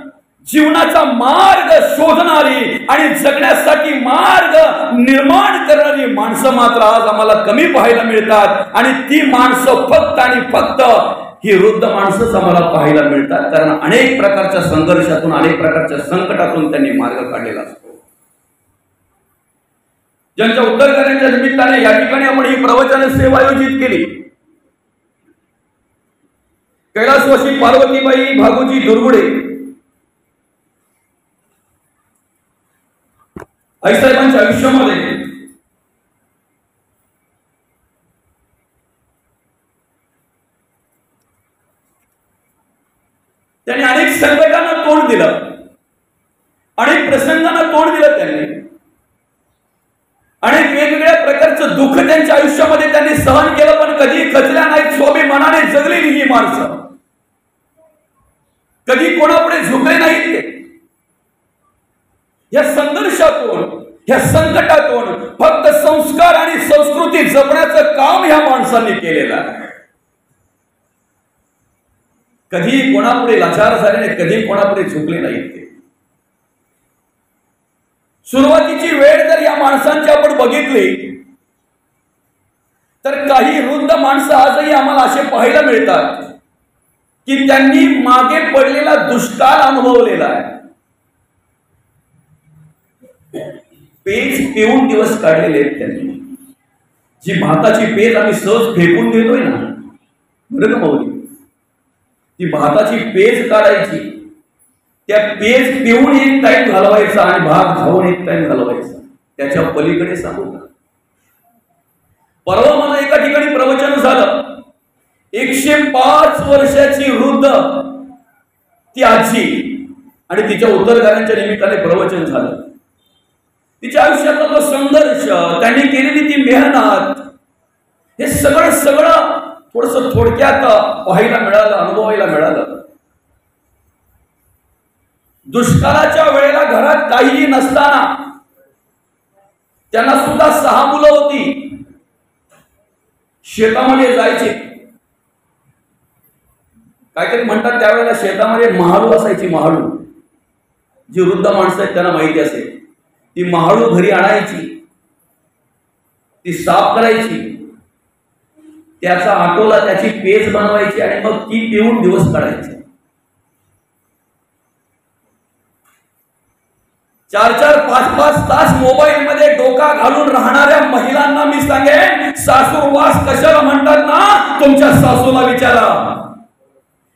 जीवनाचा मार्ग शोधणारी आणि जगण्यासाठी मार्ग निर्माण करणारी माणसं मात्र आज आम्हाला कमी पाहायला मिळतात. आणि ती माणसं फक्त आणि फक्त ही वृद्ध माणसंच आम्हाला पाहायला मिळतात, कारण अनेक प्रकारच्या संघर्षातून, अनेक प्रकारच्या संकटातून त्यांनी मार्ग काढलेला असतो. ज्यांच्या उत्तर करण्याच्या निमित्ताने या ठिकाणी आपण ही प्रवचन सेवा आयोजित केली. कैलासवासी पार्वतीबाई भागोजी दुर्गुडे आईसाहेबांच्या आयुष्यामध्ये त्यांनी अनेक संकटांना तोंड दिलं, अनेक प्रसंगांना तोंड दिलं, त्यांनी अनेक वेगवेगळ्या प्रकारचं दुःख त्यांच्या आयुष्यामध्ये त्यांनी सहन केलं, पण कधी खचल्या नाहीत. स्वाभिमानाने जगलेली ही माणसं, कधी कोणापुढे झुकले नाहीत. ते या संघर्षातून, या संकटातून फक्त संस्कार आणि संस्कृती जपण्याचं काम ह्या माणसांनी केलेलं आहे. कधी कोणापुढे लाचार झाले नाही, कधी कोणापुढे झुकले नाहीत. ते सुरुवातीची वेळ जर या माणसांची आपण बघितली तर काही वृद्ध माणसं आजही आम्हाला असे पाहायला मिळतात की त्यांनी मागे पडलेला दुष्काळ अनुभवलेला आहे. पेज पिऊन दिवस काढलेले आहेत त्यांनी. जी भाताची पेज आम्ही सहज फेकून देतोय ना, बरं का भाऊ, ती भाताची पेज काढायची, त्या पेज पिऊन एक टाइम घालवायचा आणि भात खाऊन एक टाइम घालवायचा. त्याच्या पलीकडे सांगू का, परवा मला एका ठिकाणी प्रवचन झालं. 105 वर्षाची वृद्ध ती आजी, आणि तिच्या उत्तरदारांच्या निमित्ताने प्रवचन झालं. तिच्या आयुष्यातला तो संघर्ष, त्यांनी केलेली ती मेहनत, हे सगळं थोडस थोडक्यात पाहायला मिळालं, अनुभवायला मिळालं. दुष्काळाच्या वेळेला घरात काहीही नसताना त्यांना सुद्धा 6 मुलं होती. शेतामध्ये जायचे, काहीतरी म्हणतात त्यावेळेला शेतामध्ये महाळू असायची. महाळू, जी वृद्ध माणसं आहेत त्यांना माहिती असेल, ती महाळू घरी आणायची, ती साफ करायची, त्याचा आटोला, त्याची पेज बनवायची आणि मग ती पिऊन दिवस काढायची. 4-4, 5-5 तास मोबाईल मध्ये डोका घालून राहणाऱ्या महिलांना मी सांगेन, सासूरवास कशाला म्हणतात ना, तुमच्या सासूला विचारा.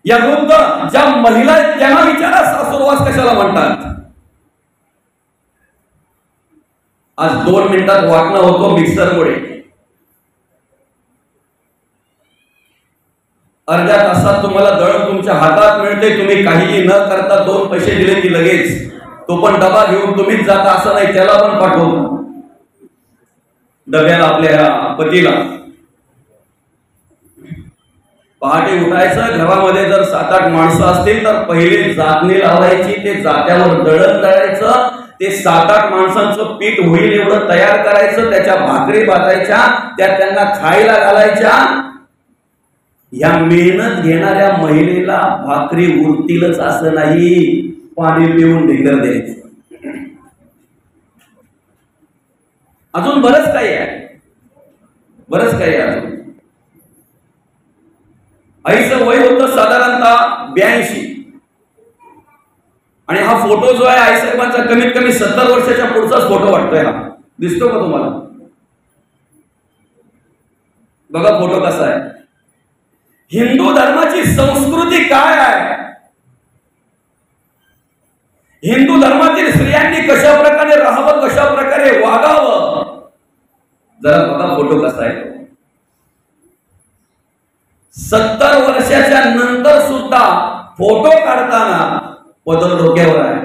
या वृद्ध ज्या महिला आहेत त्यांना विचारा सासूरवास कशाला म्हणतात. आज 2 मिनिटात वाटणं होतो मिक्सरमुळे, अर्ध्या तासात तुम्हाला दळण तुमच्या हातात मिळते. तुम्ही काहीही न करता 2 पैसे दिले की लगेच तो पण डबा घेऊन तुम्हीच जाता असं नाही, त्याला पण पाठवतो डब्याला आपल्या पतीला. पहाटे उठायचं, घरामध्ये जर 7-8 माणसं असतील तर पहिले जातणी लावायची, ते जात्यावर दळण दळायचं, ते 7-8 माणसांचं पीठ होईल एवढं तयार करायचं, त्याच्या भाकरी भाजायच्या, त्या त्यांना खायला घालायच्या. या मेहनत घेणाऱ्या महिलेला भाकरी उरतीलच असं नाही, पाणी पिऊन ढेकर द्यायचं. अजून बरंच काही आहे, बरंच काही आहे अजून. आईचं वय होतं साधारणतः 82 आणि हा फोटो जो आहे आईसाहेबांचा कमीत कमी 70 वर्षाच्या पुढचाच फोटो वाटतोय. हा दिसतो का तुम्हाला? बघा फोटो कसा आहे. हिंदू धर्माची संस्कृती काय आहे, हिंदू धर्मातील स्त्रियांनी कशा प्रकारे राहावं, कशा प्रकारे वागावं, जरा बघा फोटो कसा आहे. 70 वर्षाच्या नंतर सुद्धा फोटो काढताना पदर डोक्यावर आहे.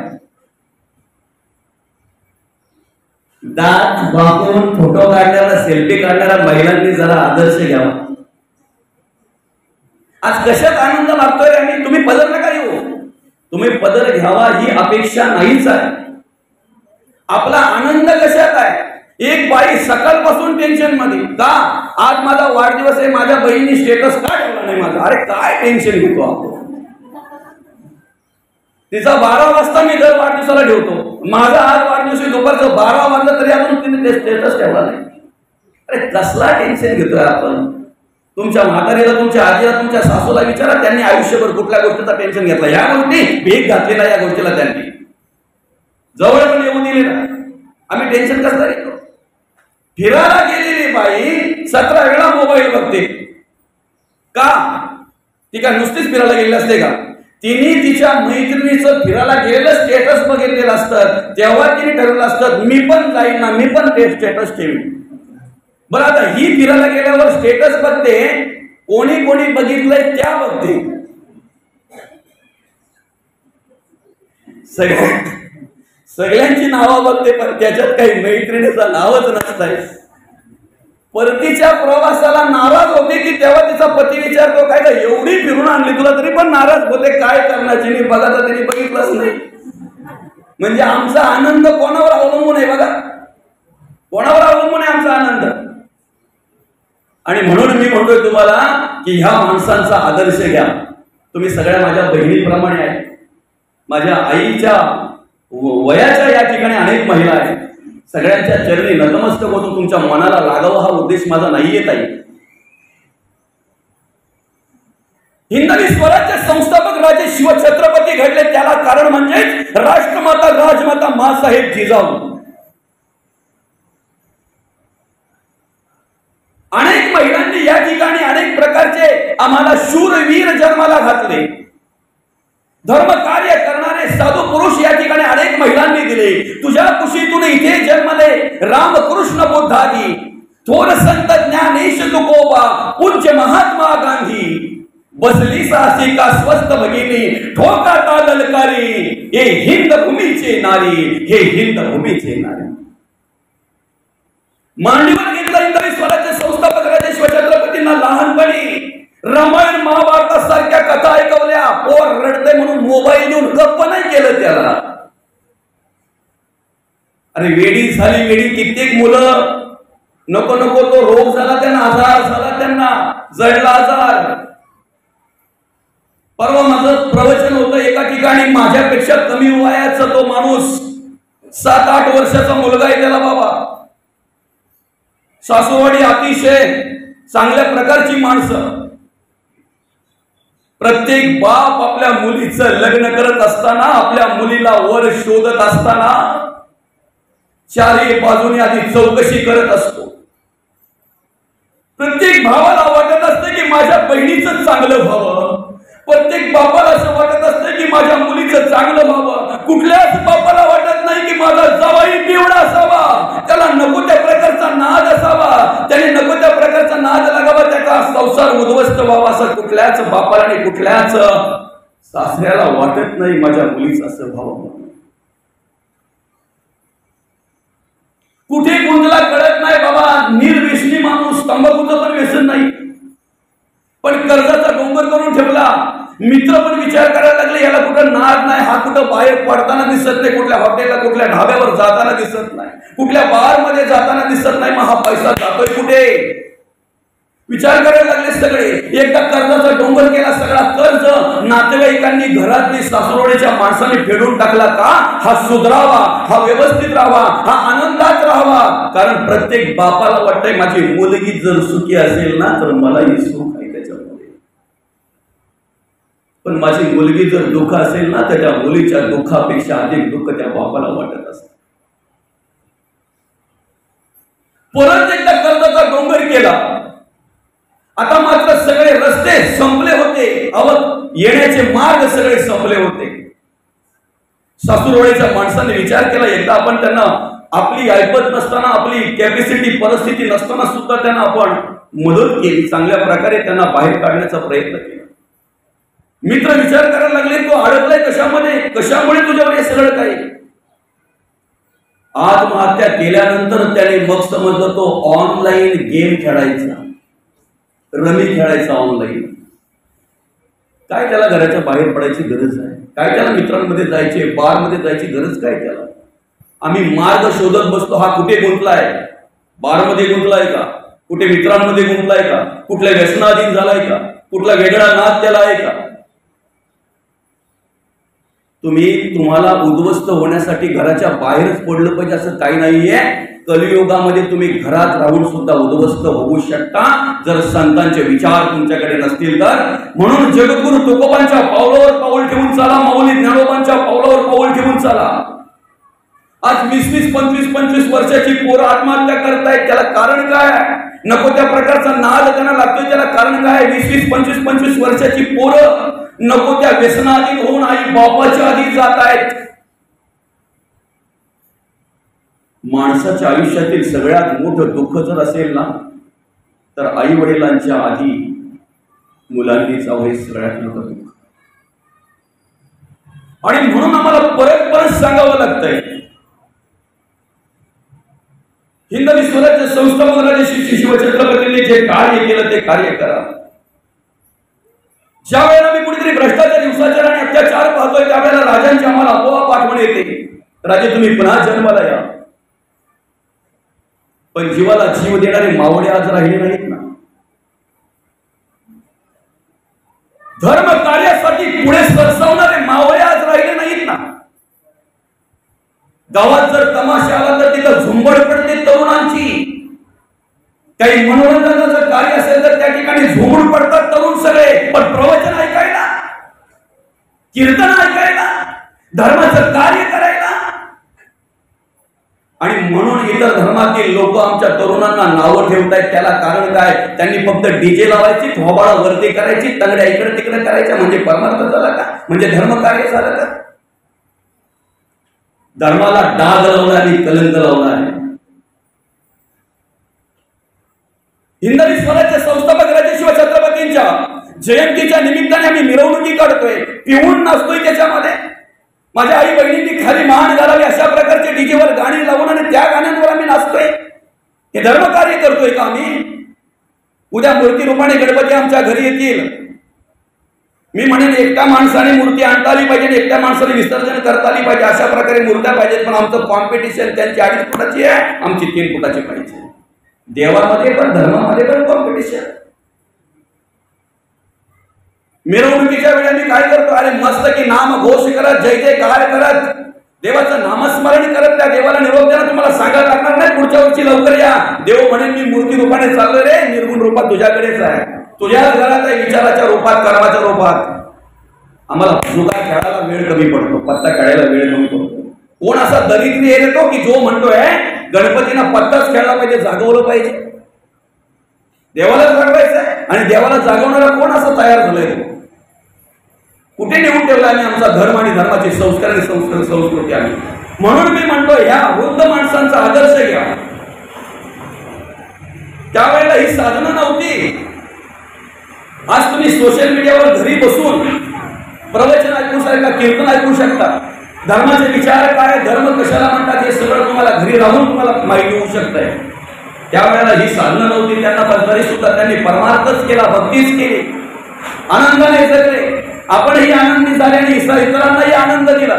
दात वाकवून फोटो काढण्याला, सेल्फी काढणाऱ्या महिलांनी जरा आदर्श घ्यावा. आज कशात आनंद मागतोय आणि तुम्ही पदर नका घेऊ, तुम्ही पदर घ्यावा ही अपेक्षा नाहीच आहे. आपला आनंद कशात आहे? एक बाई सकाळपासून टेन्शन मध्ये, का आज माझा वाढदिवस आहे, माझ्या बहिणी स्टेटस का ठेवला नाही माझा. अरे काय टेन्शन घेतो आपण, तिचा 12 वाजता मी दर वाढदिवसाला ठेवतो, माझा आज वाढदिवस दुपारचं 12 वाजलं तरी अजून तिने स्टेटस ठेवला नाही. अरे कसला टेन्शन घेतोय आपण. तुमच्या म्हातारीला, तुमच्या आजीला, तुमच्या सासूला विचारा, त्यांनी आयुष्यभर कुठल्या गोष्टीचा टेन्शन घेतला. या गोष्टी भीक घातलेला, या गोष्टीला त्यांनी जवळ पण येऊ दिले ना. आम्ही टेन्शन कसं घेतो. फिरायला गेलेली बाई 17 वेळा मोबाईल बघते का? ती काय नुसतीच फिरायला गेलेली असते का? तिने तिच्या मैत्रिणीचं फिरायला गेलेलं स्टेटस बघितलेलं असतं, तेव्हा तिने ठरवलं असतं मी पण जाईन ना, मी पण ते स्टेटस ठेवीन. बरं आता ही फिरायला गेल्यावर स्टेटस बघते, कोणी कोणी बघितलंय त्या बघते. सगळ्यांची नावं बघते, पण त्याच्यात काही मैत्रिणीचं नावच नसतंय. परतीच्या प्रवासाला नाराज होते की तेव्हा तिचा पती विचारतो, काय का एवढी फिरून आणली तुला तरी पण नाराज होते, काय करण्याची नाही बघा, तर त्यांनी बघितलंच नाही. म्हणजे आमचा आनंद कोणावर अवलंबून आहे बघा, कोणावर अवलंबून आहे आमचा आनंद. आणि म्हणून मी म्हणतोय तुम्हाला की ह्या माणसांचा आदर्श घ्या. तुम्ही सगळ्या माझ्या बहिणीप्रमाणे आहे, माझ्या आईच्या वयाच्या या ठिकाणी अनेक महिला आहेत. सगळ्यांच्या चरणी नतमस्तक होतो, तुमच्या मनाला लागावं हा उद्देश माझा नाहीये ताई. हिंदवी स्वराज्य संस्थापक राजे शिवछत्रपती घडले, त्याला कारण म्हणजे राष्ट्रमाता राजमाता माँसाहेब जिजाऊ. अनेक महिलांनी या ठिकाणी अनेक प्रकारचे आम्हाला शूरवीर जन्माला घातले. धर्म कार्य करणारे साधू पुरुष या ठिकाणी अनेक महिलांनी दिले. तुझ्या कुशीतून इथे जन्मले रामकृष्ण बुद्धादी, थोर संत ज्ञानेश तुकोबा, पूज्य महात्मा गांधी. बसली साहसी का स्वस्त भगिनी, ठोका ललकारी, हे हिंद भूमीचे नारी, हे हिंद भूमीचे नारी. मांडीवर घेतला हिंदवी स्वराज्य संस्थापक राजे शिवछत्रपतींना लहानपणी रामायण महाभारतासारख्या कथा ऐकवल्या. पोर रडते म्हणून मोबाईल देऊन गप्प नाही केलं त्याला. अरे वेडी झाली वेडी, कित्येक मुलं नको नको तो रोग झाला त्यांना, आजार झाला त्यांना, जडला आजार. परवा माझं प्रवचन होतं एका ठिकाणी, माझ्यापेक्षा कमी वयाचा तो माणूस, 7-8 वर्षाचा मुलगा आहे त्याला बाबा. सासूवाडी अतिशय चांगल्या प्रकारची माणसं. प्रत्येक बाप आपल्या मुलीचं लग्न करत असताना, आपल्या मुलीला वर शोधत असताना चारही बाजूने आधी चौकशी करत असतो. प्रत्येक भावाला वाटत असतं की माझ्या बहिणीचं चांगलं व्हावं. प्रत्येक बापाला असं वाटत असतं की माझ्या मुलीचं चांगलं व्हावं. कुठल्याच बापाला वाटत नाही की माझा जावई पिवळा असावा, त्याला नको त्या प्रकारचा नाद असावा, त्याने नको त्या प्रकारचा नाद लागावा, त्याचा संसार उद्ध्वस्त व्हावा, असं कुठल्याच बापाला आणि कुठल्याच सासऱ्याला वाटत नाही माझ्या मुलीचं असं व्हावं. कुठे गुंतला कळत नाही बाबा. निर्व्यसनी माणूस, तंबाखूचं पण व्यसन नाही, पण कर्जाचा डोंगर करून ठेवला. मित्र पण विचार करायला लागले याला कुठं नाद नाही, हा कुठं बाहेर पडताना दिसत नाही, कुठल्या हॉटेलला कुठल्या ढाब्यावर जाताना दिसत नाही, कुठल्या बार मध्ये जाताना दिसत नाही, मग हा पैसा जातोय कुठे विचार करायला लागले सगळे. एकदा कर्जाचा डोंगर केला, सगळा कर्ज नातेवाईकांनी, घरातली सासरोडीच्या माणसाने फेडून टाकला. का? हा सुधरावा, हा व्यवस्थित राहावा, हा आनंदात राहावा. कारण प्रत्येक बापाला वाटतंय माझी मुलगी जर सुखी असेल ना तर मलाही सुख आहे त्याच्यामध्ये, पण माझी मुलगी जर दुःख असेल ना तर त्या मुलीच्या दुःखापेक्षा अधिक दुःख त्या बापाला वाटत असत. परत एकदा कर्जाचा डोंगर केला. आता मात्र सगळे रस्ते संपले होते, येण्याचे मार्ग सगळे संपले होते. सासूरवाडीच्या माणसाने विचार केला, एकदा आपण त्यांना आपली ऐपत नसताना, आपली कॅपॅसिटी परिस्थिती नसताना सुद्धा त्यांना आपण मदत केली, चांगल्या प्रकारे त्यांना बाहेर काढण्याचा प्रयत्न केला. मित्र विचार करायला लागले, तो अडकलाय कशामध्ये, कशामुळे तुझ्यावर हे सगळं काही. आत्महत्या केल्यानंतर त्याने मग समजलं तो ऑनलाईन गेम खेळायचा, रमी खेळायचा ऑनलाईन. काय त्याला घराच्या बाहेर पडायची गरज आहे? काय त्याला मित्रांमध्ये जायचे, बार मध्ये जायची गरज काय त्याला? आम्ही मार्ग शोधत बसतो. हा कुठे गुंतलाय? बारमध्ये गुंतलाय का? कुठे मित्रांमध्ये गुंतलाय का? कुठल्या व्यसनाधीन झालाय का? कुठला वेगळा नाद त्याला आहे का? तुम्हाला उद्ध्वस्त होण्यासाठी घराच्या बाहेरच पडलं पाहिजे असं काही नाहीये. कलियुगामध्ये तुम्ही घरात राहून सुद्धा उद्ध्वस्त होऊ शकता जर संतांचे विचार तुमच्याकडे नसतील तर. म्हणून जगद्गुरु तुकोबांच्या पावलावर पाऊल ठेवून चला, माऊली ज्ञानोबांच्या पावलावर पाऊल ठेवून चला. आज 20-20, 25-25 वर्षाची पोरं आत्महत्या करतायत. त्याला कारण काय? नको त्या प्रकारचा नाद त्यांना लागतोय. त्याला कारण काय? 20-20, 25-25 वर्षाची पोरं नको त्या व्यसनाधीन होऊन आई बापाच्या आधी जात आहेत. माणसाच्या आयुष्यातील सगळ्यात मोठं दुःख जर असेल ना तर आई वडिलांच्या आधी मुलांनी जावं हे सगळ्यात मोठं दुःख. आणि म्हणून आम्हाला परत परत सांगावं लागतंय, हिंदवी स्वराज्य संस्थापक राजे श्री शिवछत्रपतींनी जे कार्य केलं ते कार्य करा. ज्या वेळेला मी कुठेतरी भ्रष्टाचार, हिंसाचार आणि अत्याचार पाहतोय त्यावेळेला राजांची आम्हाला आपोआप आठवण येते, राजे तुम्ही पुन्हा जन्माला या. पण जीवाला जीव देणारे मावळे आज राहिले नाहीत ना. धर्म कार्यासाठी पुढे सरसावणारे मावळे आज राहिले नाहीत ना. गावात जर तमाशा आला तर तिथं झुंबड पडते तरुणांची. काही मनोरंजनाचं कार्य असेल तर त्या ठिकाणी झुंबड पडतात तरुण सगळे. पण प्रवचन ऐकायला, कीर्तन ऐकायला, धर्माचं कार्य करायला. आणि म्हणून इतर धर्मातील लोक आमच्या तरुणांना नावं ठेवतायत. त्याला कारण काय? त्यांनी फक्त डीजे लावायची, थोबाळा वरती करायची, तंगड्या इकडे तिकडे करायच्या म्हणजे परमार्थ झाला का? म्हणजे धर्म कार्य झालं का? धर्माला डाग लावला आणि कलंक लावला आहे. हिंदवी स्वराज्य संस्थापक राजे शिवछत्रपतींच्या जयंतीच्या निमित्ताने आम्ही मिरवणुकी काढतोय, पिऊन नाचतोय त्याच्यामध्ये. माझ्या आई बहिणींनी खाली मान घालावी अशा प्रकारचे डीजेवर गाणी लावून आणि त्या गाण्यांवर आम्ही नाचतोय. हे धर्म कार्य करतोय का आम्ही? उद्या मूर्ती रूपाने गणपती आमच्या घरी येतील. मी म्हणेन एकट्या माणसाने मूर्ती आणता आली पाहिजे आणि एकट्या माणसाने विसर्जन करता आली पाहिजे. अशा प्रकारे मूर्त्या पाहिजेत. पण आमचं कॉम्पिटिशन त्यांची 2.5 फुटाची आहे, आमची 3 फुटाची पाहिजे. देवामध्ये पण धर्मामध्ये पण कॉम्पिटिशन. मिरवणुकीच्या वेळी आम्ही काय करतो? अरे मस्त की नाम घोष करत, जय जयकार करत, देवाचं नामस्मरण करत त्या देवाला निरोप द्यायला तुम्हाला सांगायला लागणार नाही पुढच्या वर्षी लवकर या. देव म्हणेल मी मूर्ती रूपाने चाललोय रे, निर्गुण रूपात तुझ्याकडेच आहे, तुझ्याच घरात आहे, विचाराच्या रूपात, कर्माच्या रूपात. आम्हाला जुगार खेळायला वेळ कमी पडतो, पत्ता खेळायला वेळ कमी पडतो. कोण असा दरिद्री येतो की जो म्हणतोय गणपतींना पत्ताच खेळला पाहिजे, जागवलं पाहिजे, देवाला जागवायचंय, आणि देवाला जागवणारा कोण असं तयार झालंय? कुठे नेऊन ठेवला आम्ही आमचा धर्म आणि धर्माचे संस्कार आणि संस्कृती आम्ही? म्हणून मी म्हणतो ह्या वृद्ध माणसांचा आदर्श घ्या. त्यावेळेला ही साधनं नव्हती. आज तुम्ही सोशल मीडियावर घरी बसून प्रवचन ऐकू शकता, कीर्तन ऐकू शकता, धर्माचे विचार काय, धर्म कशाला म्हणतात हे सगळं तुम्हाला घरी राहून तुम्हाला माहिती होऊ शकतंय. त्यावेळेला ही साधनं नव्हती त्यांना, पण तरी सुद्धा त्यांनी परमार्थच केला, भक्तीच केली, आनंदाने जगले. आपणही आनंदी झाले आणि इतरांनाही आनंद दिला.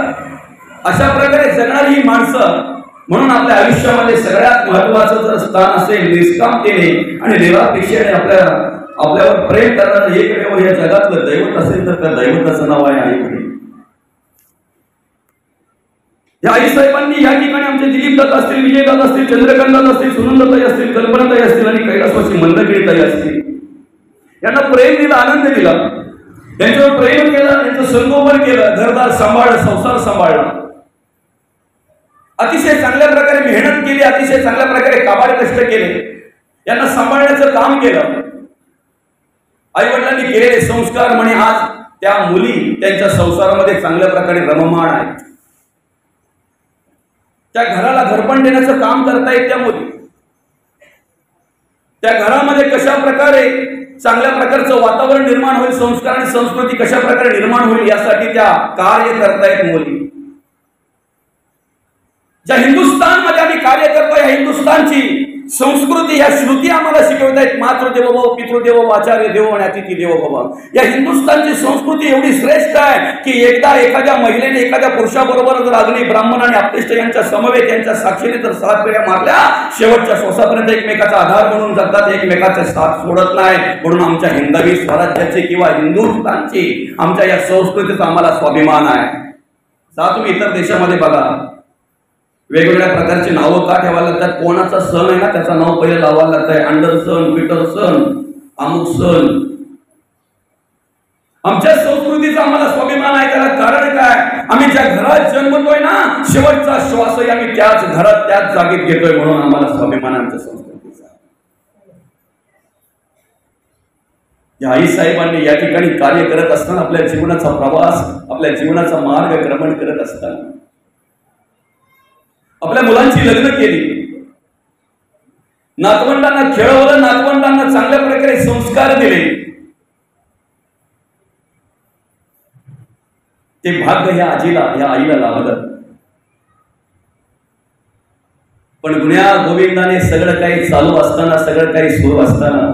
अशा प्रकारे जगणारी ही माणसं. म्हणून आपल्या आयुष्यामध्ये सगळ्यात महत्वाचं जर स्थान असेल निष्कामतेने आणि निरापेक्षेने आपल्यावर प्रेम करणारं एकमेव या जगातलं दैवत असेल तर त्या दैवताचं नाव आहे आईवडील. या आई साहेबांनी या ठिकाणी आमचे दिलीप दादा असतील, विजय दादा असतील, चंद्रकांत दादा असतील, सुनंदाताई असतील, कल्पनाताई असतील आणि कैलासवासी मंदगिरीताई असतील, यांना प्रेम दिला, आनंद दिला, त्यांच्यावर प्रेम केलं, त्यांचं संगोपन केलं, घरदार सांभाळलं, संसार सांभाळला, अतिशय चांगल्या प्रकारे मेहनत केली, अतिशय चांगल्या प्रकारे काबाड कष्ट केले, यांना सांभाळण्याचं काम केलं. आई वडिलांनी केलेले संस्कार म्हणे आज त्या मुली त्यांच्या संसारामध्ये चांगल्या प्रकारे रममाण आहेत. त्या घराला घरपण देण्याचं काम करतायत त्या मुली. त्या घरामध्ये कशा प्रकारे चांगल्या प्रकारचं वातावरण निर्माण होईल, संस्कार आणि संस्कृती कशा प्रकारे निर्माण होईल यासाठी त्या कार्य करतायत मुली. ज्या हिंदुस्थानमध्ये आम्ही कार्य करतो, या हिंदुस्थानची संस्कृती, ह्या श्रुती आम्हाला शिकवत आहेत. मातृदेवो भव, पितृदेवो, आचार्य देवो आणि अतिथी देवो भव. या हिंदुस्थानची संस्कृती एवढी श्रेष्ठ आहे की एकदा एखाद्या महिलेने एखाद्या पुरुषाबरोबर जर अग्नी, ब्राह्मण आणि आपतिष्ट यांच्या समवेत यांच्या साक्षीने जर 7 फेऱ्या मारल्या, शेवटच्या श्वासापर्यंत एकमेकाचा आधार म्हणून जगतात, एकमेकाचा साथ सोडत नाही. म्हणून आमच्या हिंदवी स्वराज्याची किंवा हिंदुस्थानची आमच्या या संस्कृतीचा आम्हाला स्वाभिमान आहे. जा तुम्ही इतर देशामध्ये बघा, वेगवेगळ्या प्रकारची नावं का ठेवायला लागतात? कोणाचा सण आहे ना त्याचं नाव पहिले लावायला लागतंय. अंडर सण, पीटर सण, अमुक सण. आमच्या संस्कृतीचा आम्हाला स्वाभिमान आहे. त्याला कारण काय? आम्ही ज्या घरात जन्मतोय ना, शेवटचा श्वासही आम्ही त्याच घरात त्याच जागेत घेतोय, म्हणून आम्हाला स्वाभिमान आहे आमच्या संस्कृतीचा. या आई साहेबांनी या ठिकाणी कार्य करत असताना, आपल्या जीवनाचा प्रवास, आपल्या जीवनाचा मार्गक्रमण करत असताना आपल्या मुलांची लग्न केली, नातवंडांना खेळवलं, नातवंडांना चांगल्या प्रकारे संस्कार दिले. ते भाग्य ह्या आजीला, ह्या आईला लाभलं. पण गुण्या गोविंदाने सगळं काही चालू असताना, सगळं काही सुरू असताना,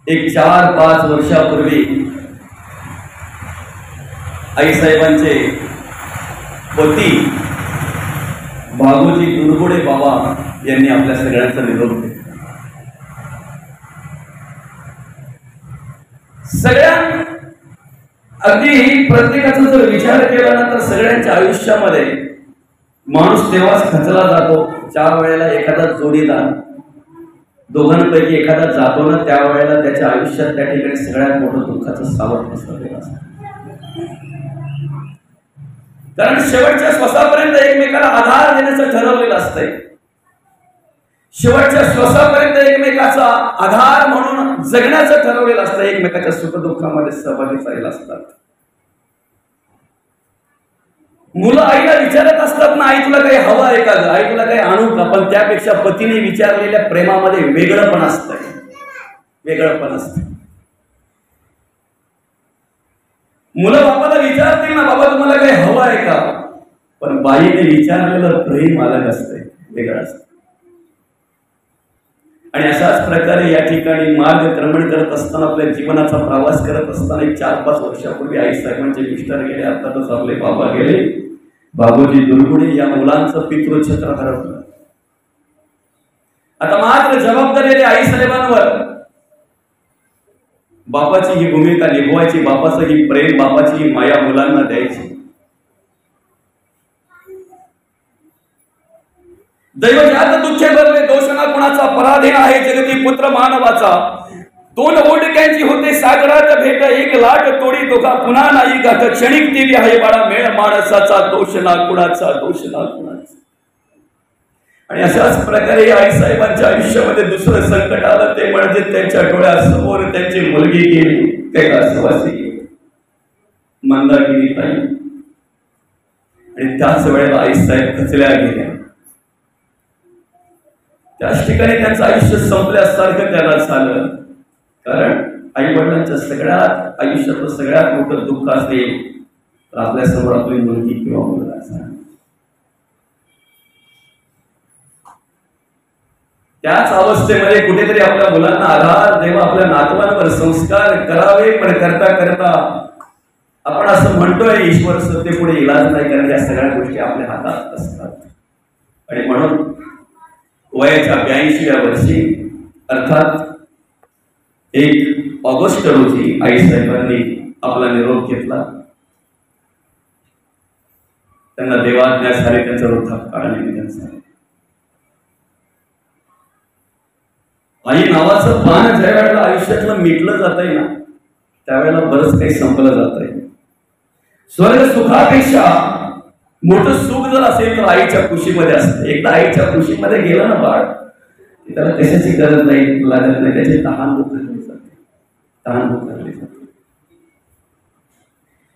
एक 4-5 वर्षापूर्वी आईसाहेबांचे पती भागोजी दुर्गुडे बाबा यांनी आपल्या सगळ्यांचा निरोप दिला. सगळ्या अगदी प्रत्येकाचा जर विचार केला ना, तर सगळ्यांच्या आयुष्यामध्ये माणूस तेव्हाच खचला जातो 4 वेळेला एखादा जोडीदार, दोघांपैकी एखादा जातो ना, त्यावेळेला त्याच्या आयुष्यात त्या ठिकाणी सगळ्यात मोठं दुःखाचं सावट पसरलेलं असतं. कारण शेवटच्या श्वासापर्यंत एकमेकाला आधार देण्याचं ठरवलेलं असतंय. शेवटच्या श्वासापर्यंत एकमेकाचा आधार म्हणून जगण्याचं ठरवलेलं असतं. एकमेकाच्या सुखदुःखामध्ये सहभागी झालेला असतात. मुलं आईला विचारत असतात ना, आई तुला काही हवं आहे का, आई तुला काही आणू का? पण त्यापेक्षा पतीने विचारलेल्या प्रेमामध्ये वेगळंपण असतंय, वेगळंपण असतं. मुलं बापाला विचारतील ना, बाबा तुम्हाला काही हवं आहे का? पण बाईने विचारलेलं प्रेम अलग असतंय, वेगळं असतं. आणि अशाच प्रकारे या ठिकाणी मार्गक्रमण करत असताना, आपल्या जीवनाचा प्रवास करत असताना, एक 4-5 वर्षापूर्वी आई साहेबांचे मिस्टर गेले, अर्थातच आपले बाबा गेले, भागोजी दुर्गुडे. या मुलांचं पितृछत्र हरवलं. आता मात्र जबाबदारी आई साहेबांवर. बापाची ही भूमिका निभवायची, बापाचं ही प्रेम, बापाची ही माया मुलांना द्यायची. दैव ज्यात दुःखे भरले, दोष ना कुणाचा, पराधीन आहे जगती पुत्र मानवाचा. दोन ओढक्यांची होते सागरात भेट, एक लाट तोडी तोका पुन्हा नाही गाठ, क्षणिक देवी आहे बाळा मेळ, माणसाचा दोष ना कुणाचा, दोष ना कुणाचा. आणि अशाच प्रकारे आईसाहेबांच्या आयुष्यामध्ये दुसरं संकट आलं, ते म्हणजे त्यांच्या डोळ्यासमोर त्यांची मुलगी गेली, कैलासवासी गेली, मंदाकिनी ताई. आणि त्याच वेळेला आईसाहेब खचल्या गेल्या. त्याच ठिकाणी त्यांचं आयुष्य संपल्यासारखं त्याला झालं. कारण आई वडिलांच्या सगळ्यात आयुष्यातलं सगळ्यात मोठं दुःख असेल तर आपल्यासमोर आपली मुलगी किंवा मुलगा असा. त्याच अवस्थेमध्ये कुठेतरी आपल्या मुलांना आधार देवा, आपल्या नातवांवर संस्कार करावे, पण करता करता आपण असं म्हणतोय ईश्वर सत्य पुढे इलाज नाही, कारण या सगळ्या गोष्टी आपल्या हातात असतात. आणि म्हणून वयाच्या 82व्या वर्षी अर्थात 1 ऑगस्ट रोजी आईसाहेबांनी आपला निरोप घेतला. त्यांना देवाज्ञा झाली, त्यांचा वृद्धापकाळाने निधन झाले. आई नावाचं पान ज्या वेळेला आयुष्यातलं मिटलं जात आहे ना, त्यावेळेला बरंच काही संपलं जात आहे. स्वर्ग सुखापेक्षा मोठं सुख जर असेल तर आईच्या कुशीमध्ये असतं. एकदा आईच्या कुशीमध्ये गेलं ना बाळ, त्याला कशाची गरज नाही लागत नाही, त्याची तहान उतरली जाते, तहान उतरली जाते.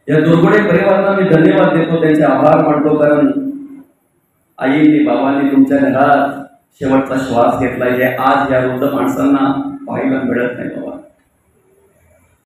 या दुर्गुणे परिवारांना मी धन्यवाद देतो, त्यांचे आभार मानतो, कारण आईने बाबांनी तुमच्या घरात शेवटचा श्वास घेतला. हे आज या वृद्ध माणसांना पाहायला मिळत नाही.